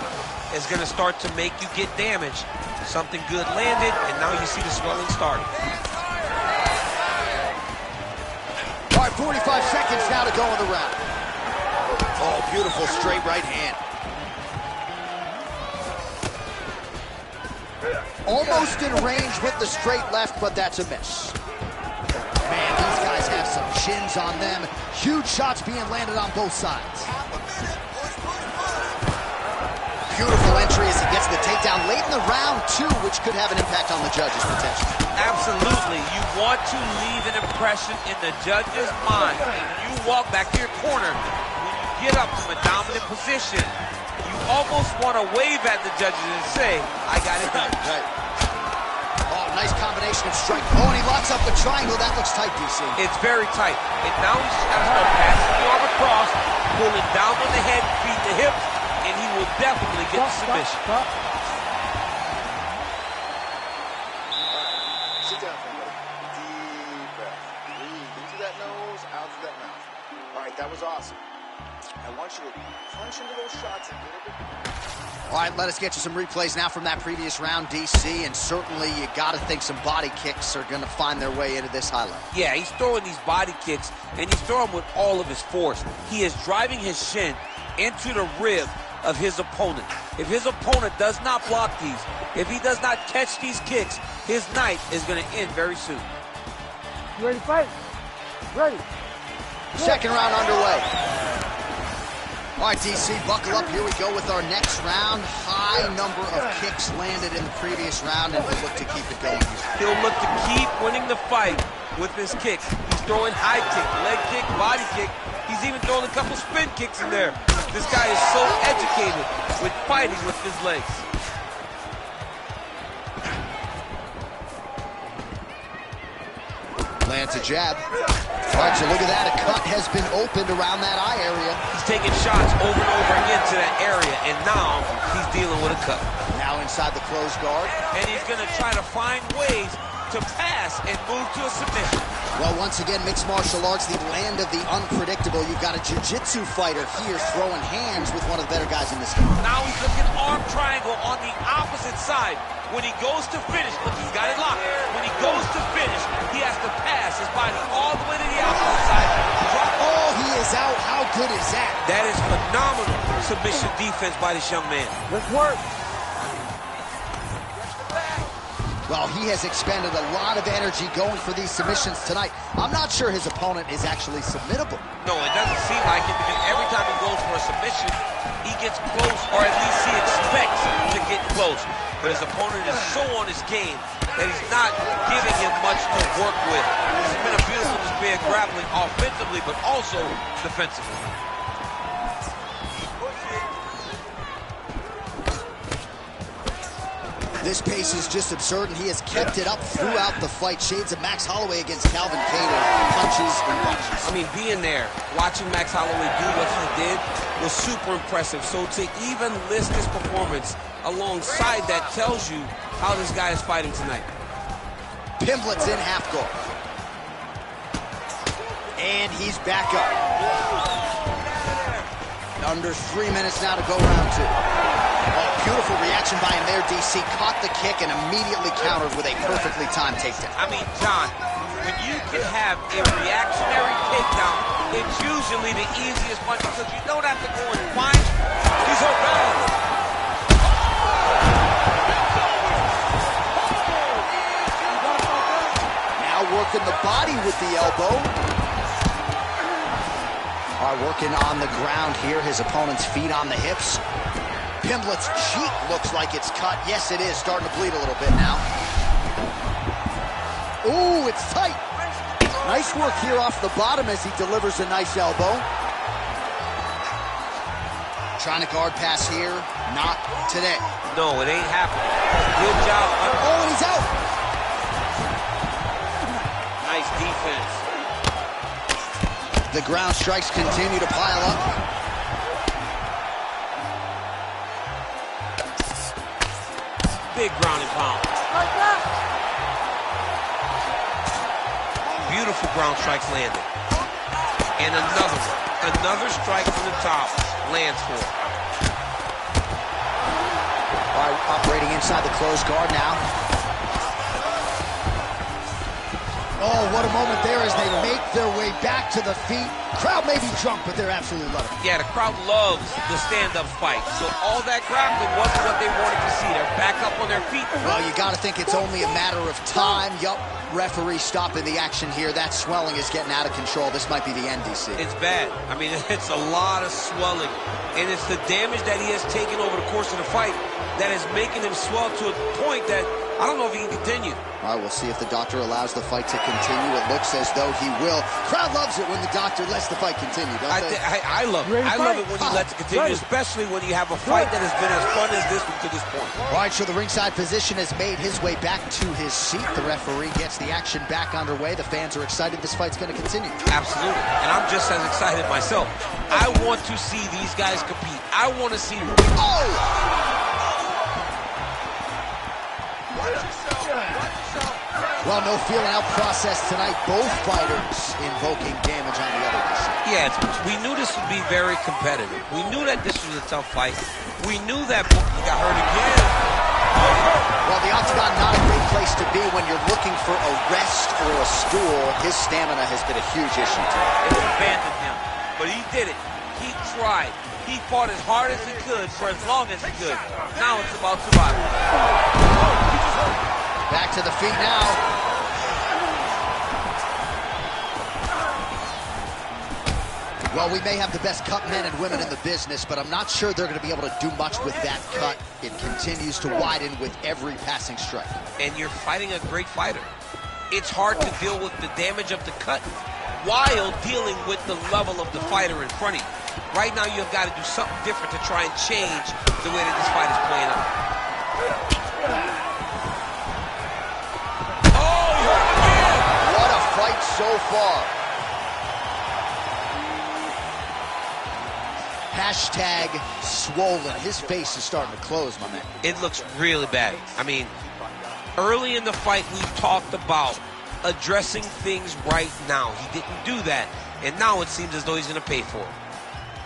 D: is going to start to make you get damaged. Something good landed, and now you see the swelling starting.
A: All right, 45 seconds now to go in the round. Oh, beautiful straight right hand. Almost in range with the straight left, but that's a miss. Man, these guys have some chins on them. Huge shots being landed on both sides. Beautiful entry as he gets the takedown late in the round, too, which could have an impact on the judges potentially.
D: Absolutely. You want to leave an impression in the judge's mind. When you walk back to your corner, when you get up from a dominant position, you almost want to wave at the judges and say, I got it done.
A: Right. Oh, nice combination of strike. Oh, and he locks up the triangle. That looks tight, DC.
D: It's very tight. And now he's just got to start passing the arm across, pulling down on the head, feed the hips, and he will definitely get the submission.
C: Stop.
E: Sit down, everybody. Deep breath. Breathe into that nose, out through that mouth. All right, that was awesome. I want you to punch into those shots a little bit.
A: All right, let us get you some replays now from that previous round, DC, and certainly you got to think some body kicks are going to find their way into this highlight.
D: Yeah, he's throwing these body kicks, and he's throwing with all of his force. He is driving his shin into the rib of his opponent. If his opponent does not block these, if he does not catch these kicks, his night is going to end very soon.
C: You ready to fight? Ready.
A: Second round underway. All right, DC, buckle up. Here we go with our next round. High number of kicks landed in the previous round, and we'll look to keep it going.
D: He'll look to keep winning the fight with his kicks. He's throwing high kick, leg kick, body kick. He's even throwing a couple spin kicks in there. This guy is so educated with fighting with his legs.
A: Lands a jab. All right, so look at that. A cut has been opened around that eye area.
D: He's taking shots over and over again to that area, and now he's dealing with a cut.
A: Now inside the closed guard.
D: And he's going to try to find ways to pass and move to a submission.
A: Well, once again, mixed martial arts, the land of the unpredictable. You've got a jiu-jitsu fighter here throwing hands with one of the better guys in this game.
D: Now he's looking arm triangle on the opposite side. When he goes to finish, look, he's got it locked. When he goes to finish, he has to pass his body all the way to the opposite side, drop
A: Oh, he is out. How good is that?
D: That is phenomenal submission defense by this young man.
C: Let's work.
A: Well, he has expended a lot of energy going for these submissions tonight. I'm not sure his opponent is actually submittable.
D: No, it doesn't seem like it, because every time he goes for a submission, he gets close, or at least he expects to get close. But his opponent is so on his game that he's not giving him much to work with. This has been a beautiful display of grappling offensively, but also defensively.
A: This pace is just absurd, and he has kept it up throughout the fight. Shades of Max Holloway against Calvin Kattar, punches and bunches.
D: I mean, being there, watching Max Holloway do what he did was super impressive. So to even list his performance alongside that tells you how this guy is fighting tonight.
A: Pimblett's in half guard. And he's back up. Under 3 minutes now to go round two. Oh, beautiful reaction by him there, DC. Caught the kick and immediately countered with a perfectly timed takedown.
D: I mean, John, when you can have a reactionary takedown, it's usually the easiest one because you don't have to go and find. He's so bad.
A: Now working the body with the elbow. All right, working on the ground here. His opponent's feet on the hips. Pimblett's cheek looks like it's cut. Yes, it is. Starting to bleed a little bit now. Ooh, it's tight. Nice work here off the bottom as he delivers a nice elbow. Trying to guard pass here. Not today.
D: No, it ain't happening. Good job.
A: Oh, and he's out.
D: Nice defense.
A: The ground strikes continue to pile up.
D: Big ground and pound.
C: Like that.
D: Beautiful ground strikes landed. And another one. Another strike from the top lands for him.
A: All right, operating inside the closed guard now. Oh, what a moment there as they make their way back to the feet. Crowd may be drunk, but they're absolutely loving it.
D: Yeah, the crowd loves the stand-up fight. So all that grappling wasn't what they wanted to see. They're back up on their feet.
A: Well, you got to think it's only a matter of time. Yup, referee stopping the action here. That swelling is getting out of control. This might be the end, DC.
D: It's bad. I mean, it's a lot of swelling. And it's the damage that he has taken over the course of the fight that is making him swell to a point that I don't know if he can continue.
A: All right, we'll see if the doctor allows the fight to continue. It looks as though he will. Crowd loves it when the doctor lets the fight continue, don't they?
D: I love it. I love it when he lets it continue, especially when you have a fight that has been as fun as this one to this point.
A: All right, so the ringside physician has made his way back to his seat. The referee gets the action back underway. The fans are excited. This fight's going to continue.
D: Absolutely. And I'm just as excited myself. I want to see these guys compete. I want to see...
A: Oh! Well, no feeling out process tonight. Both fighters invoking damage on the other side.
D: Yeah, we knew this would be very competitive. We knew that this was a tough fight. We knew that he got hurt again.
A: Well, the octagon not a great place to be when you're looking for a rest or a stool. His stamina has been a huge issue tonight.
D: It abandoned him, but he did it. He tried. He fought as hard as he could for as long as he could. Now it's about survival.
A: Back to the feet now. Well, we may have the best cut men and women in the business, but I'm not sure they're going to be able to do much with that cut. It continues to widen with every passing strike.
D: And you're fighting a great fighter. It's hard to deal with the damage of the cut while dealing with the level of the fighter in front of you. Right now, you've got to do something different to try and change the way that this fight is playing out. Oh, he hurt again!
A: What a fight so far. Hashtag swollen. His face is starting to close, my man.
D: It looks really bad. I mean, early in the fight, we talked about addressing things right now. He didn't do that, and now it seems as though he's going to pay for it.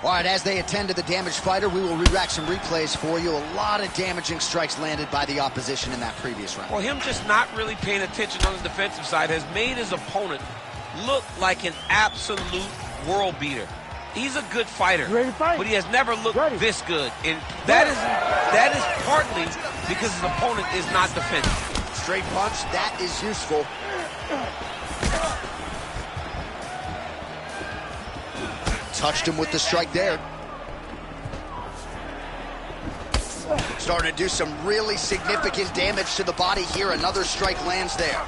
A: All right, as they attend to the damaged fighter, we will re-rack some replays for you. A lot of damaging strikes landed by the opposition in that previous round.
D: Well, him just not really paying attention on the defensive side has made his opponent look like an absolute world beater. He's a good fighter,
C: Ready to fight?
D: but he has never looked
C: Ready.
D: this good. And that is partly because his opponent is not defending.
A: Straight punch, that is useful. Touched him with the strike there. Starting to do some really significant damage to the body here. Another strike lands there.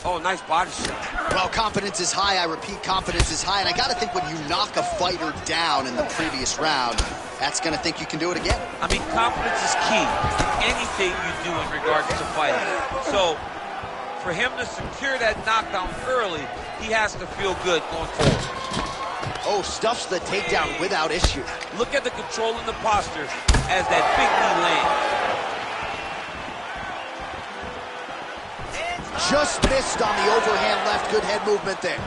D: Oh, nice body shot.
A: Well, confidence is high. I repeat, confidence is high. And I got to think when you knock a fighter down in the previous round, that's going to think you can do it again.
D: I mean, confidence is key in anything you do in regards to fighting. So, for him to secure that knockdown early, he has to feel good going forward.
A: Oh, stuffs the takedown without issue.
D: Look at the control in the posture as that big knee lands.
A: Just missed on the overhand left. Good head movement there.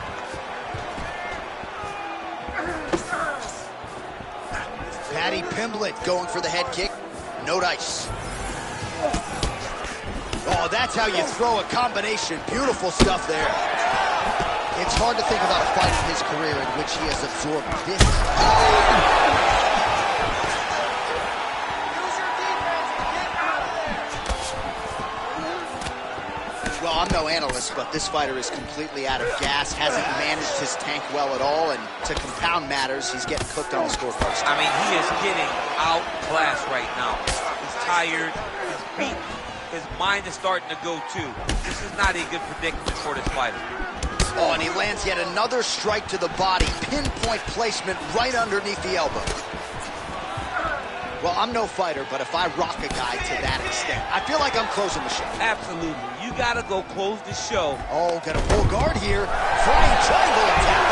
A: Paddy Pimblett going for the head kick. No dice. Oh, that's how you throw a combination. Beautiful stuff there. It's hard to think about a fight in his career in which he has absorbed this. Well, I'm no analyst, but this fighter is completely out of gas, hasn't managed his tank well at all, and to compound matters, he's getting cooked on the scorecard.
D: I mean, he is getting outclassed right now. He's tired, he's beaten, his mind is starting to go too. This is not a good predicament for this fighter.
A: Oh, and he lands yet another strike to the body. Pinpoint placement right underneath the elbow. Well, I'm no fighter, but if I rock a guy to that extent, I feel like I'm closing the show.
D: Absolutely. You got to go close the show.
A: Oh, got a full guard here. Flying triangle attack.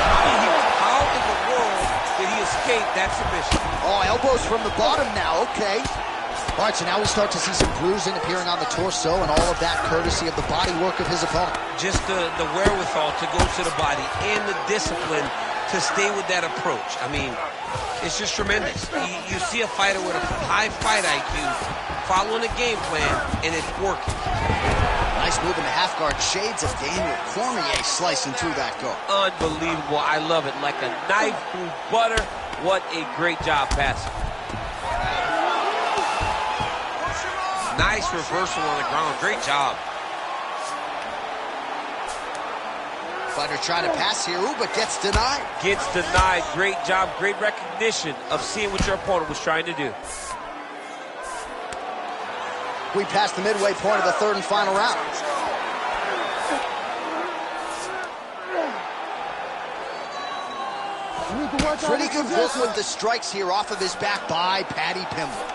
D: How in the world did he escape that submission?
A: Oh, elbows from the bottom now. Okay. All right, so now we start to see some bruising appearing on the torso, and all of that courtesy of the body work of his opponent.
D: Just the wherewithal to go to the body and the discipline to stay with that approach. I mean, it's just tremendous. You see a fighter with a high fight IQ following a game plan, and it's working.
A: Nice move in the half guard. Shades of Daniel Cormier slicing through that guard.
D: Unbelievable. I love it. Like a knife through butter. What a great job passing. Nice reversal on the ground. Great job.
A: Fighter trying to pass here, ooh, but gets denied.
D: Gets denied. Great job. Great recognition of seeing what your opponent was trying to do.
A: We passed the midway point of the third and final round. Pretty good work with the strikes here off of his back by Paddy Pimblett.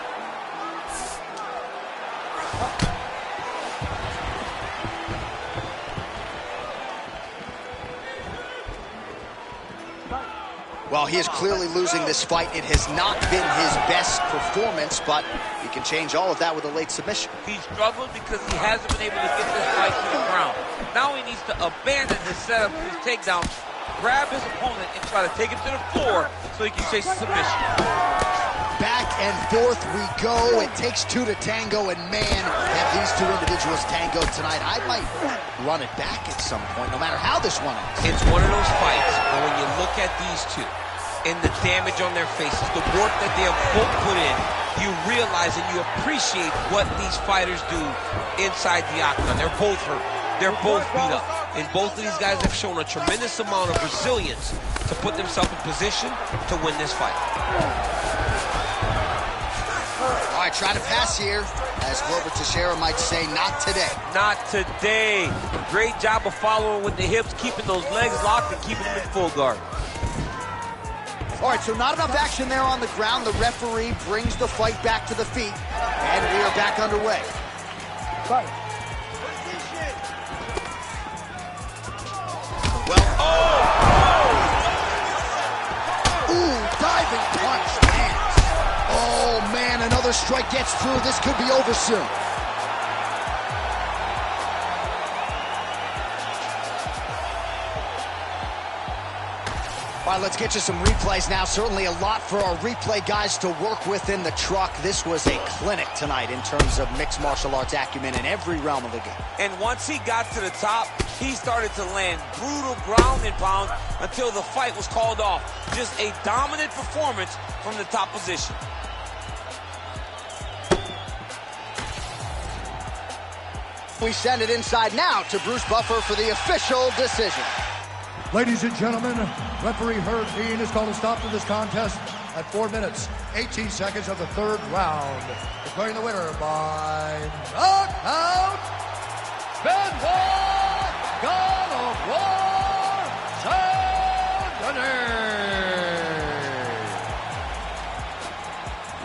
A: Well, he is clearly losing this fight. It has not been his best performance, but he can change all of that with a late submission.
D: He's struggled because he hasn't been able to get this fight to the ground. Now he needs to abandon his setup, his takedown, grab his opponent, and try to take him to the floor so he can chase the submission.
A: Back and forth we go. It takes two to tango, and man, have these two individuals tangoed tonight. I might run it back at some point, no matter how this one ends.
D: It's one of those fights where when you look at these two and the damage on their faces, the work that they have both put in, you realize and you appreciate what these fighters do inside the octagon. They're both hurt. They're both beat up. And both of these guys have shown a tremendous amount of resilience to put themselves in position to win this fight.
A: All right, try to pass here. As Glover Teixeira might say, not today.
D: Not today. Great job of following with the hips, keeping those legs locked and keeping them in full guard.
A: All right, so not enough action there on the ground. The referee brings the fight back to the feet, and we are back underway.
C: Fight.
A: Well, ooh, diving punch, man. Oh, man, another strike gets through. This could be over soon. All right, let's get you some replays now. Certainly a lot for our replay guys to work with in the truck. This was a clinic tonight in terms of mixed martial arts acumen in every realm of the game.
D: And once he got to the top, he started to land brutal ground and pound until the fight was called off. Just a dominant performance from the top position.
A: We send it inside now to Bruce Buffer for the official decision.
B: Ladies and gentlemen, referee Herb Dean has called a stop to this contest at 4 minutes, 18 seconds of the third round. Declaring the winner by knockout, Benoit God of War Saint-Denis.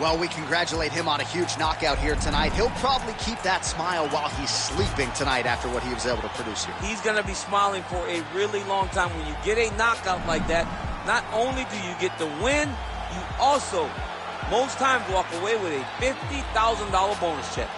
A: Well, we congratulate him on a huge knockout here tonight. He'll probably keep that smile while he's sleeping tonight after what he was able to produce here.
D: He's going to be smiling for a really long time. When you get a knockout like that, not only do you get the win, you also, most times, walk away with a $50,000 bonus check.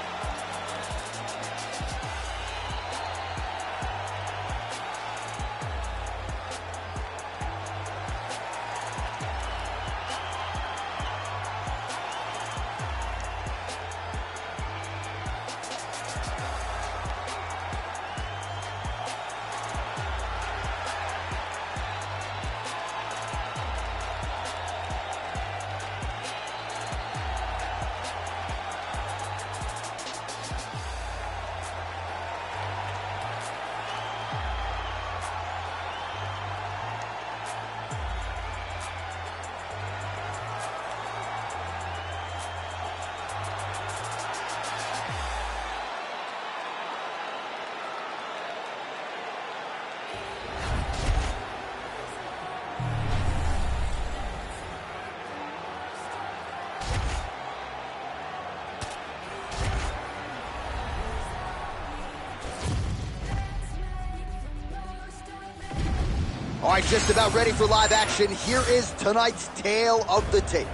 A: All right, just about ready for live action. Here is tonight's tale of the tape.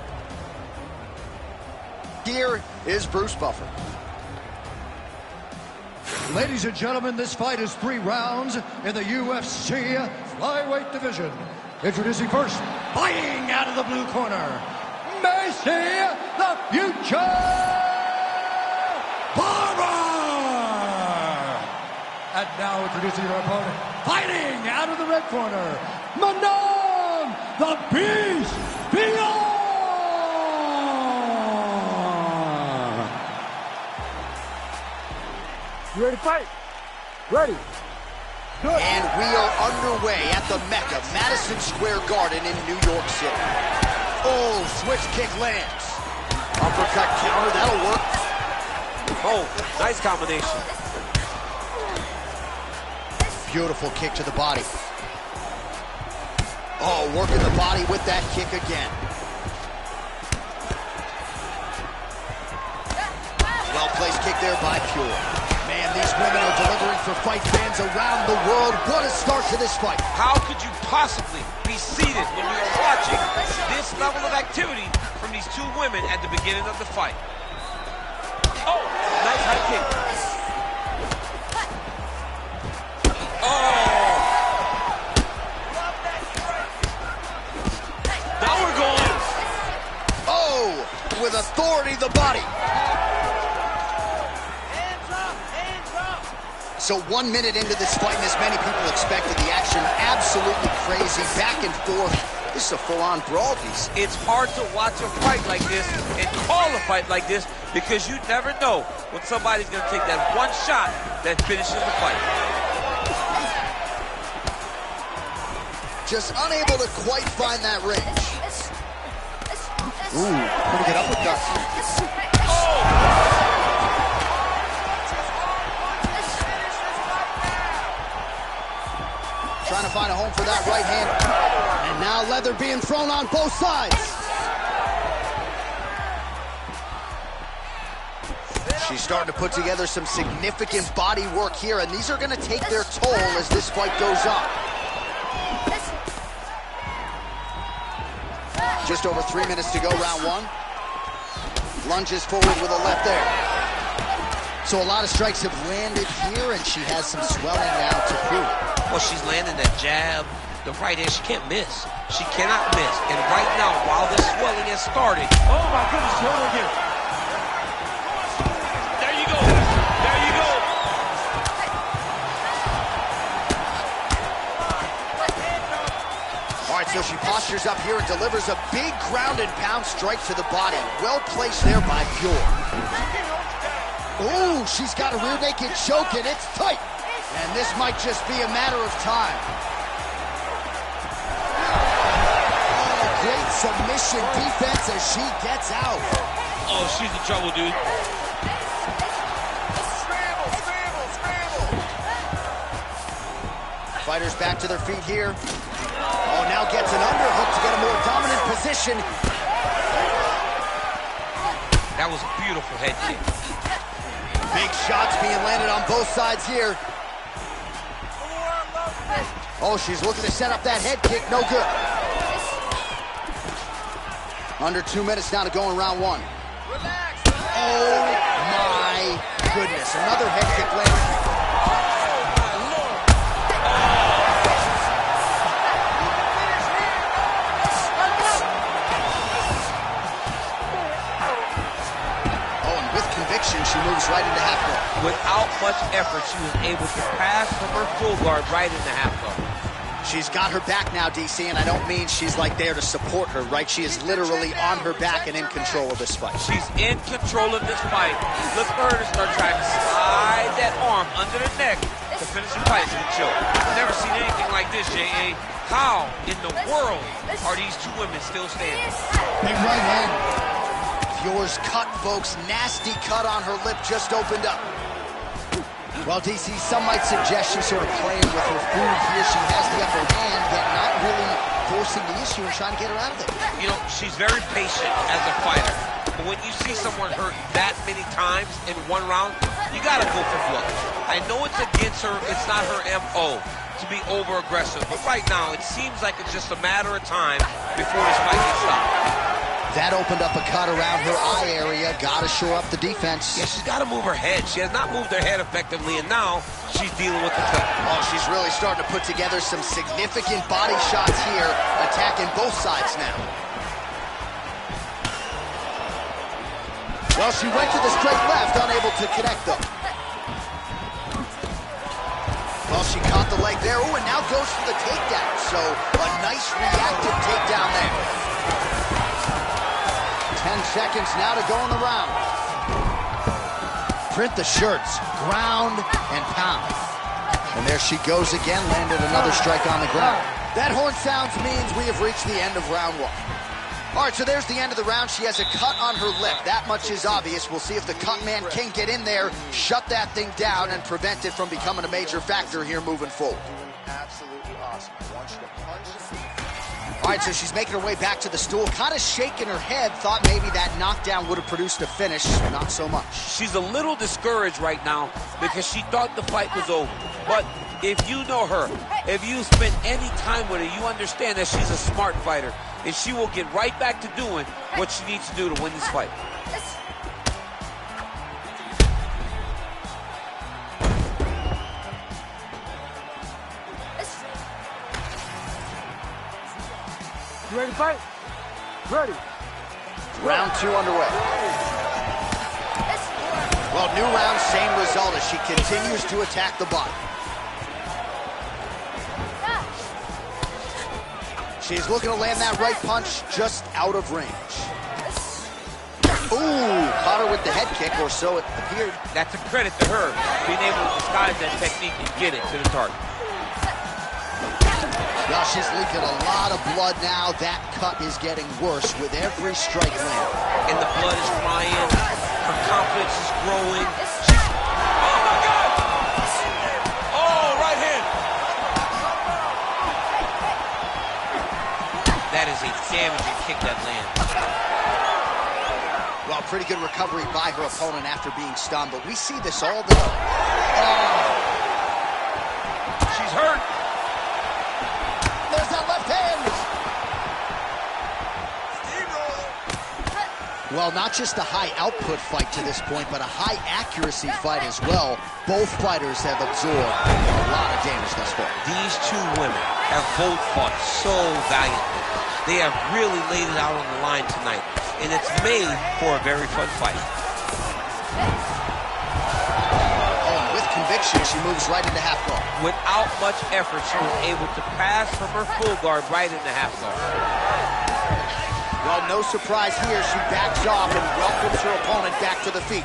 A: Here is Bruce Buffer.
B: Ladies and gentlemen, this fight is 3 rounds in the UFC flyweight division. Introducing first, fighting out of the blue corner, Macy the Future Barber! And now introducing your opponent, fighting out of the red corner, Manon the Beast Beyond!
C: You ready to fight? Ready. Good.
A: And we are underway at the Mecca, Madison Square Garden in New York City. Oh, switch kick lands. Uppercut counter, that'll work.
D: Oh, nice combination.
A: Beautiful kick to the body. Oh, working the body with that kick again. Well-placed kick there by Pure. Man, these women are delivering for fight fans around the world. What a start to this fight.
D: How could you possibly be seated when you are watching this level of activity from these two women at the beginning of the fight? Oh, nice high kick. Oh! Now we're going.
A: Oh, with authority, the body. So 1 minute into this fight, and as many people expected, the action absolutely crazy, back and forth. This is a full-on brawl.
D: It's hard to watch a fight like this and call a fight like this because you never know when somebody's going to take that one shot that finishes the fight.
A: Just unable to quite find that range. Ooh, pretty good uppercut.
D: Oh!
A: Trying to find a home for that right hand. And now leather being thrown on both sides. She's starting to put together some significant body work here, and these are going to take their toll as this fight goes on. Just over 3 minutes to go, round one. Lunges forward with a left there. So a lot of strikes have landed here, and she has some swelling now to prove.
D: Well, she's landing that jab, the right hand. She can't miss. She cannot miss. And right now, while this swelling has started,
C: Oh my goodness, shoulder again.
D: there you go. There you go.
A: All right, so she postures up here and delivers a big ground and pound strike to the body. Well placed there by Pure. Ooh, she's got a rear naked choke, and it's tight. And this might just be a matter of time. Oh, great submission defense as she gets out.
D: Oh, she's in trouble, dude.
A: Fighters back to their feet here. Oh, now gets an underhook to get a more dominant position.
D: That was a beautiful head kick.
A: Big shots being landed on both sides here. Oh, she's looking to set up that head kick. No good. Under 2 minutes now to go in round one. Oh, my goodness. Another head kick landed. She moves right into half guard.
D: Without much effort, she was able to pass from her full guard right into half guard.
A: She's got her back now, DC, and I don't mean she's like there to support her, right? She is literally on her back and in control of this fight.
D: She's in control of this fight. Look for her to start trying to slide that arm under the neck to finish the fight with a choke. I've never seen anything like this, J.A. How in the world are these two women still standing?
A: Big right hand. Pure's cut, folks. Nasty cut on her lip just opened up. Well, DC, some might suggest she's sort of playing with her food here. She has the upper hand, yet not really forcing the issue and trying to get her out of there.
D: You know, she's very patient as a fighter. But when you see someone hurt that many times in one round, you gotta go for blood. I know it's against her, it's not her MO to be over-aggressive. But right now, it seems like it's just a matter of time before this fight gets stopped.
A: That opened up a cut around her eye area. Gotta shore up the defense.
D: Yeah, she's got to move her head. She has not moved her head effectively, and now she's dealing with the cut.
A: Oh, she's really starting to put together some significant body shots here, attacking both sides now. Well, she went to the straight left, unable to connect them. Well, she caught the leg there. Ooh, and now goes for the takedown. So, a nice reactive takedown there. 10 seconds now to go in the round. Print the shirts, ground and pound. And there she goes again, landed another strike on the ground. That horn sounds means we have reached the end of round one. All right, so there's the end of the round. She has a cut on her lip. That much is obvious. We'll see if the cut man can get in there, shut that thing down, and prevent it from becoming a major factor here moving forward.
E: Absolutely awesome. I want you to punch.
A: All right, so she's making her way back to the stool, kind of shaking her head, thought maybe that knockdown would have produced a finish. Not so much.
D: She's a little discouraged right now because she thought the fight was over. But if you know her, if you spend any time with her, you understand that she's a smart fighter, and she will get right back to doing what she needs to do to win this fight.
C: You ready to fight? Ready.
A: Round two underway. Well, new round, same result as she continues to attack the body. She's looking to land that right punch just out of range. Ooh, caught her with the head kick, or so it appeared.
D: That's a credit to her, being able to disguise that technique and get it to the target.
A: Well, she's leaking a lot of blood now. That cut is getting worse with every strike land.
D: And the blood is flying. Her confidence is growing. Oh, my God! Oh, right hand. That is a damaging kick that lands.
A: Well, pretty good recovery by her opponent after being stunned, but we see this all the time. Oh.
D: She's hurt.
A: There's that left hand. Well, not just a high output fight to this point, but a high accuracy fight as well. Both fighters have absorbed a lot of damage thus far.
D: These two women have both fought so valiantly. They have really laid it out on the line tonight, and it's made for a very fun fight.
A: Oh, and with conviction, she moves right into half guard.
D: Without much effort, she was able to pass from her full guard right into half guard.
A: Well, no surprise here. She backs off and welcomes her opponent back to the feet.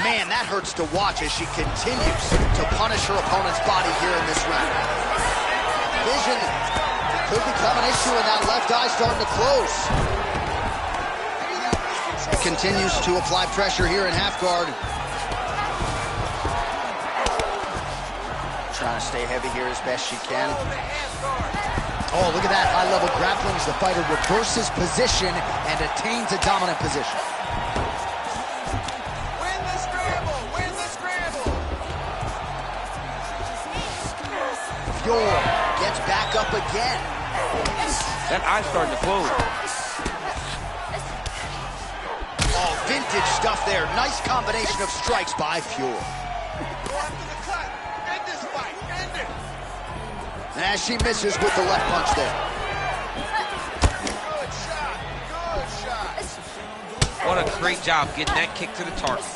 A: Man, that hurts to watch as she continues to punish her opponent's body here in this round. Vision could become an issue, and that left eye starting to close. Continues to apply pressure here in half guard. Trying to stay heavy here as best she can. Oh, look at that high-level grappling as the fighter reverses position and attains a dominant position.
E: Win the scramble! Win the scramble!
A: Fior gets back up again.
D: That eye's starting to close.
A: Oh, vintage stuff there. Nice combination of strikes by Fior.
E: Go after the cut. End this fight. End it.
A: As she misses with the left punch there.
E: Good shot. Good shot.
D: What a great job getting that kick to the target.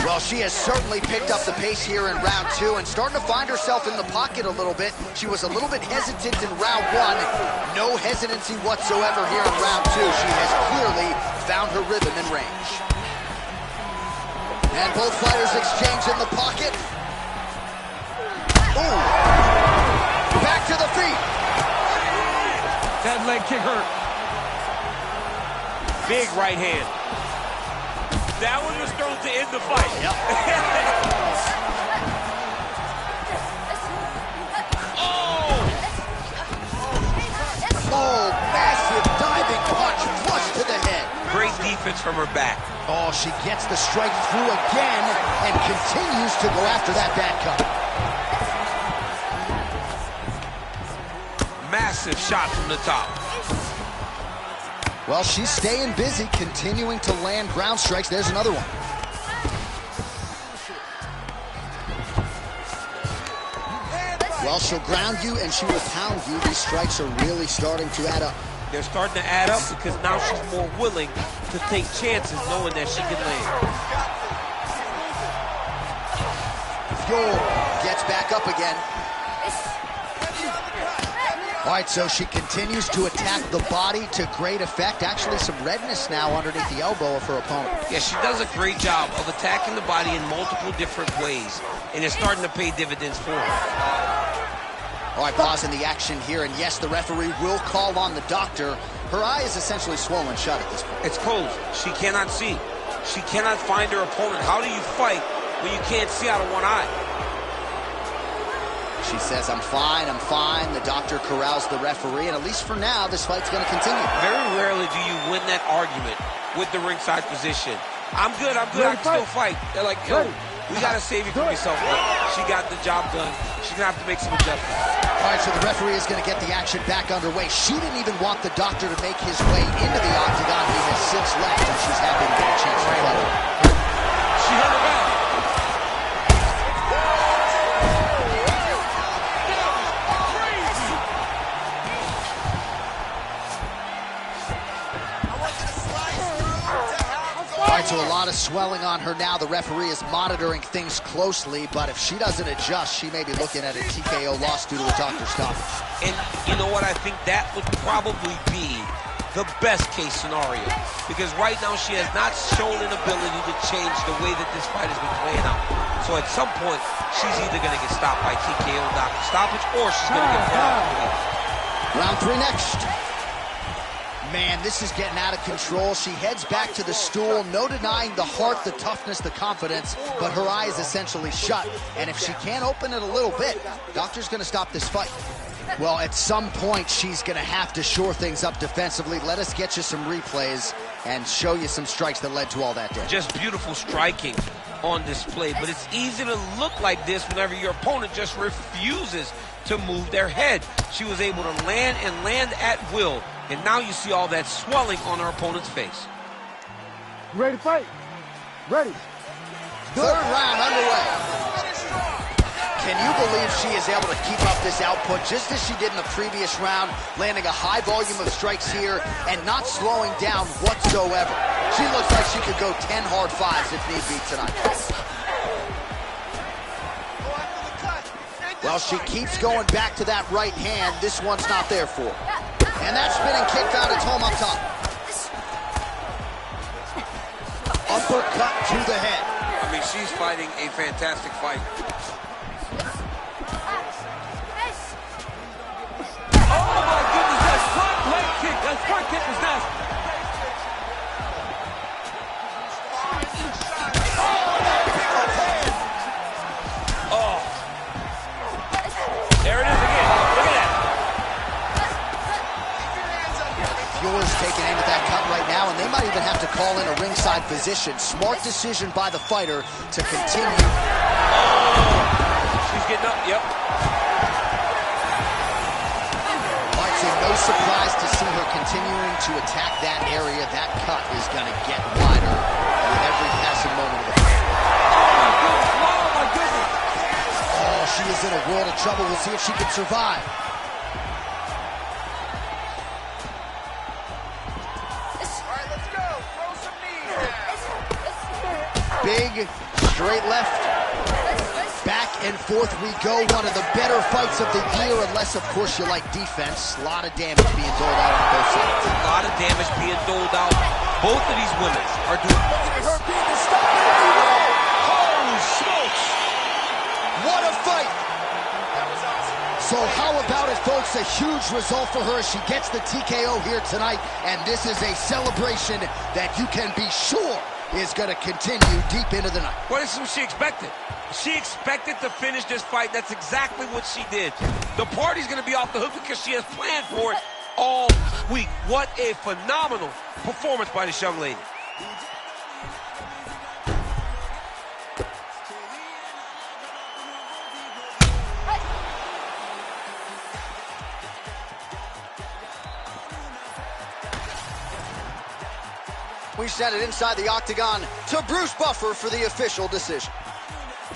A: Well, she has certainly picked up the pace here in round 2 and starting to find herself in the pocket a little bit. She was a little bit hesitant in round 1. No hesitancy whatsoever here in round 2. She has clearly found her rhythm and range. And both fighters exchange in the pocket. Ooh. Back to the feet.
D: That leg kick hurt. Big right hand. That one was thrown to end the fight.
A: Yep. Oh, massive diving punch flush to the head.
D: Great defense from her back.
A: Oh, she gets the strike through again and continues to go after that back cut.
D: Massive shot from the top.
A: Well, she's staying busy, continuing to land ground strikes. There's another one. Well, she'll ground you and she will pound you. These strikes are really starting to add up.
D: They're starting to add up because now she's more willing to take chances knowing that she can land.
A: Fior gets back up again. All right, so she continues to attack the body to great effect. Actually, some redness now underneath the elbow of her opponent.
D: Yeah, she does a great job of attacking the body in multiple different ways, and it's starting to pay dividends for her.
A: All right, pausing the action here, and yes, the referee will call on the doctor. Her eye is essentially swollen shut at this point.
D: It's closed. She cannot see. She cannot find her opponent. How do you fight when you can't see out of one eye?
A: She says, I'm fine, I'm fine. The doctor corrals the referee, and at least for now, this fight's going to continue.
D: Very rarely do you win that argument with the ringside position. I'm good, I can still fight. They're like, yo, we got to save you from yourself. But she got the job done. She's going to have to make some adjustments.
A: All right, so the referee is going to get the action back underway. She didn't even want the doctor to make his way into the octagon. He has since left, and she's happy to get a chance to fight.
D: She hurt her back.
A: So a lot of swelling on her now. The referee is monitoring things closely, but if she doesn't adjust, she may be looking at a TKO loss due to a doctor's stoppage.
D: And you know what? I think that would probably be the best case scenario, because right now she has not shown an ability to change the way that this fight has been playing out. So at some point, she's either going to get stopped by TKO doctor stoppage, or she's going to get put out.
A: Round 3 next. Man, this is getting out of control. She heads back to the stool. No denying the heart, the toughness, the confidence, but her eye is essentially shut. And if she can't open it a little bit, doctor's going to stop this fight. Well, at some point, she's going to have to shore things up defensively. Let us get you some replays and show you some strikes that led to all that damage.
D: Just beautiful striking on display, but it's easy to look like this whenever your opponent just refuses to move their head. She was able to land and land at will, and now you see all that swelling on her opponent's face.
C: Ready to fight? Ready.
A: Third round underway. Can you believe she is able to keep up this output just as she did in the previous round, landing a high volume of strikes here and not slowing down whatsoever? She looks like she could go 10 hard fives if need be tonight. Well, she keeps going back to that right hand. This one's not there for her. And that spinning kick found its home up top. Uppercut to the head.
D: I mean, she's fighting a fantastic fight. Oh my goodness, that front leg kick, that front kick was nasty. Oh. There it is again. Look at that.
A: Yours taking aim at that cut right now, and they might even have to call in a ringside physician. Smart decision by the fighter to continue.
D: Oh. She's getting up, yep.
A: No surprise to see her continuing to attack that area. That cut is going to get wider with every passing moment of the fight.
D: Oh, my goodness.
A: Oh, she is in a world of trouble. We'll see if she can survive.
E: All right, let's go. Throw some knees.
A: Big, straight left. Back and forth we go. One of the better fights of the year, unless, of course, you like defense. A lot of damage being doled out on both sides.
D: A lot of damage being doled out. Both of these women are doing...
E: Her being the stop.
A: Holy smokes! What a fight!
E: That was awesome.
A: So how about it, folks? A huge result for her. She gets the TKO here tonight, and this is a celebration that you can be sure is going to continue deep into the night.
D: What is what she expected? She expected to finish this fight. That's exactly what she did. The party's going to be off the hook because she has planned for it all week. What a phenomenal performance by this young lady.
A: We send it inside the octagon to Bruce Buffer for the official decision.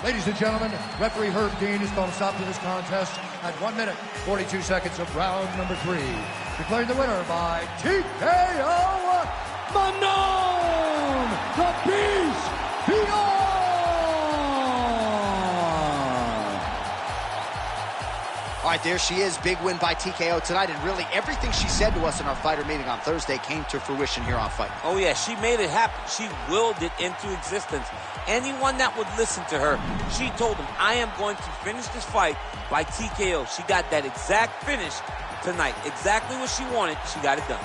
B: Ladies and gentlemen, referee Herb Gane has called a stop to this contest at 1 minute, 42 seconds of round number 3. Declaring the winner by TKO, Manon, the Beast, Beyond!
A: All right, there she is. Big win by TKO tonight, and really everything she said to us in our fighter meeting on Thursday came to fruition here on Fight Night.
D: Oh, yeah, she made it happen. She willed it into existence. Anyone that would listen to her, she told them, I am going to finish this fight by TKO. She got that exact finish tonight. Exactly what she wanted. She got it done.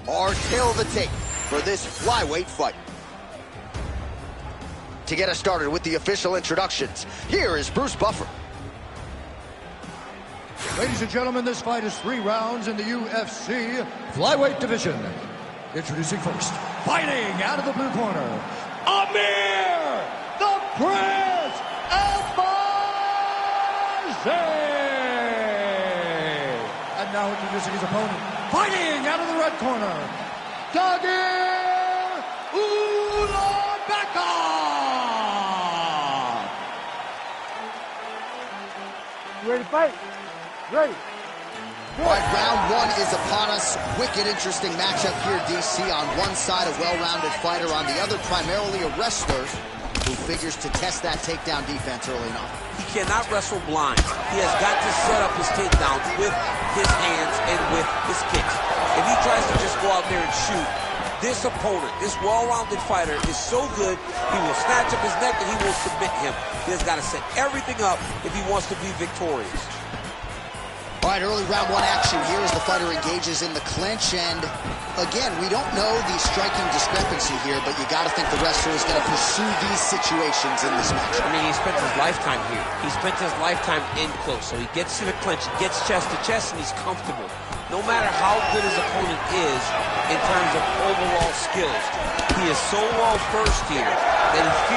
A: Our tail of the tape for this flyweight fight. To get us started with the official introductions, here is Bruce Buffer.
B: Ladies and gentlemen, this fight is 3 rounds in the UFC flyweight division. Introducing first, fighting out of the blue corner, Amir, the Prince Albazi! And now introducing his opponent, fighting out of the red corner, Gane Ulanbekov!
C: You ready to fight? Ready.
A: All right, round 1 is upon us. Wicked interesting matchup here, DC. On one side, a well-rounded fighter. On the other, primarily a wrestler who figures to test that takedown defense early on.
D: He cannot wrestle blind. He has got to set up his takedowns with his hands and with his kicks. If he tries to just go out there and shoot, this opponent, this well-rounded fighter is so good, he will snatch up his neck and he will submit him. He has got to set everything up if he wants to be victorious.
A: All right, early round 1 action here as the fighter engages in the clinch. And again, we don't know the striking discrepancy here, but you got to think the wrestler is going to pursue these situations in this match.
D: I mean, he spent his lifetime here. He spent his lifetime in close. So he gets to the clinch, he gets chest to chest, and he's comfortable. no matter how good his opponent is in terms of overall skills, he is so well versed here that he feels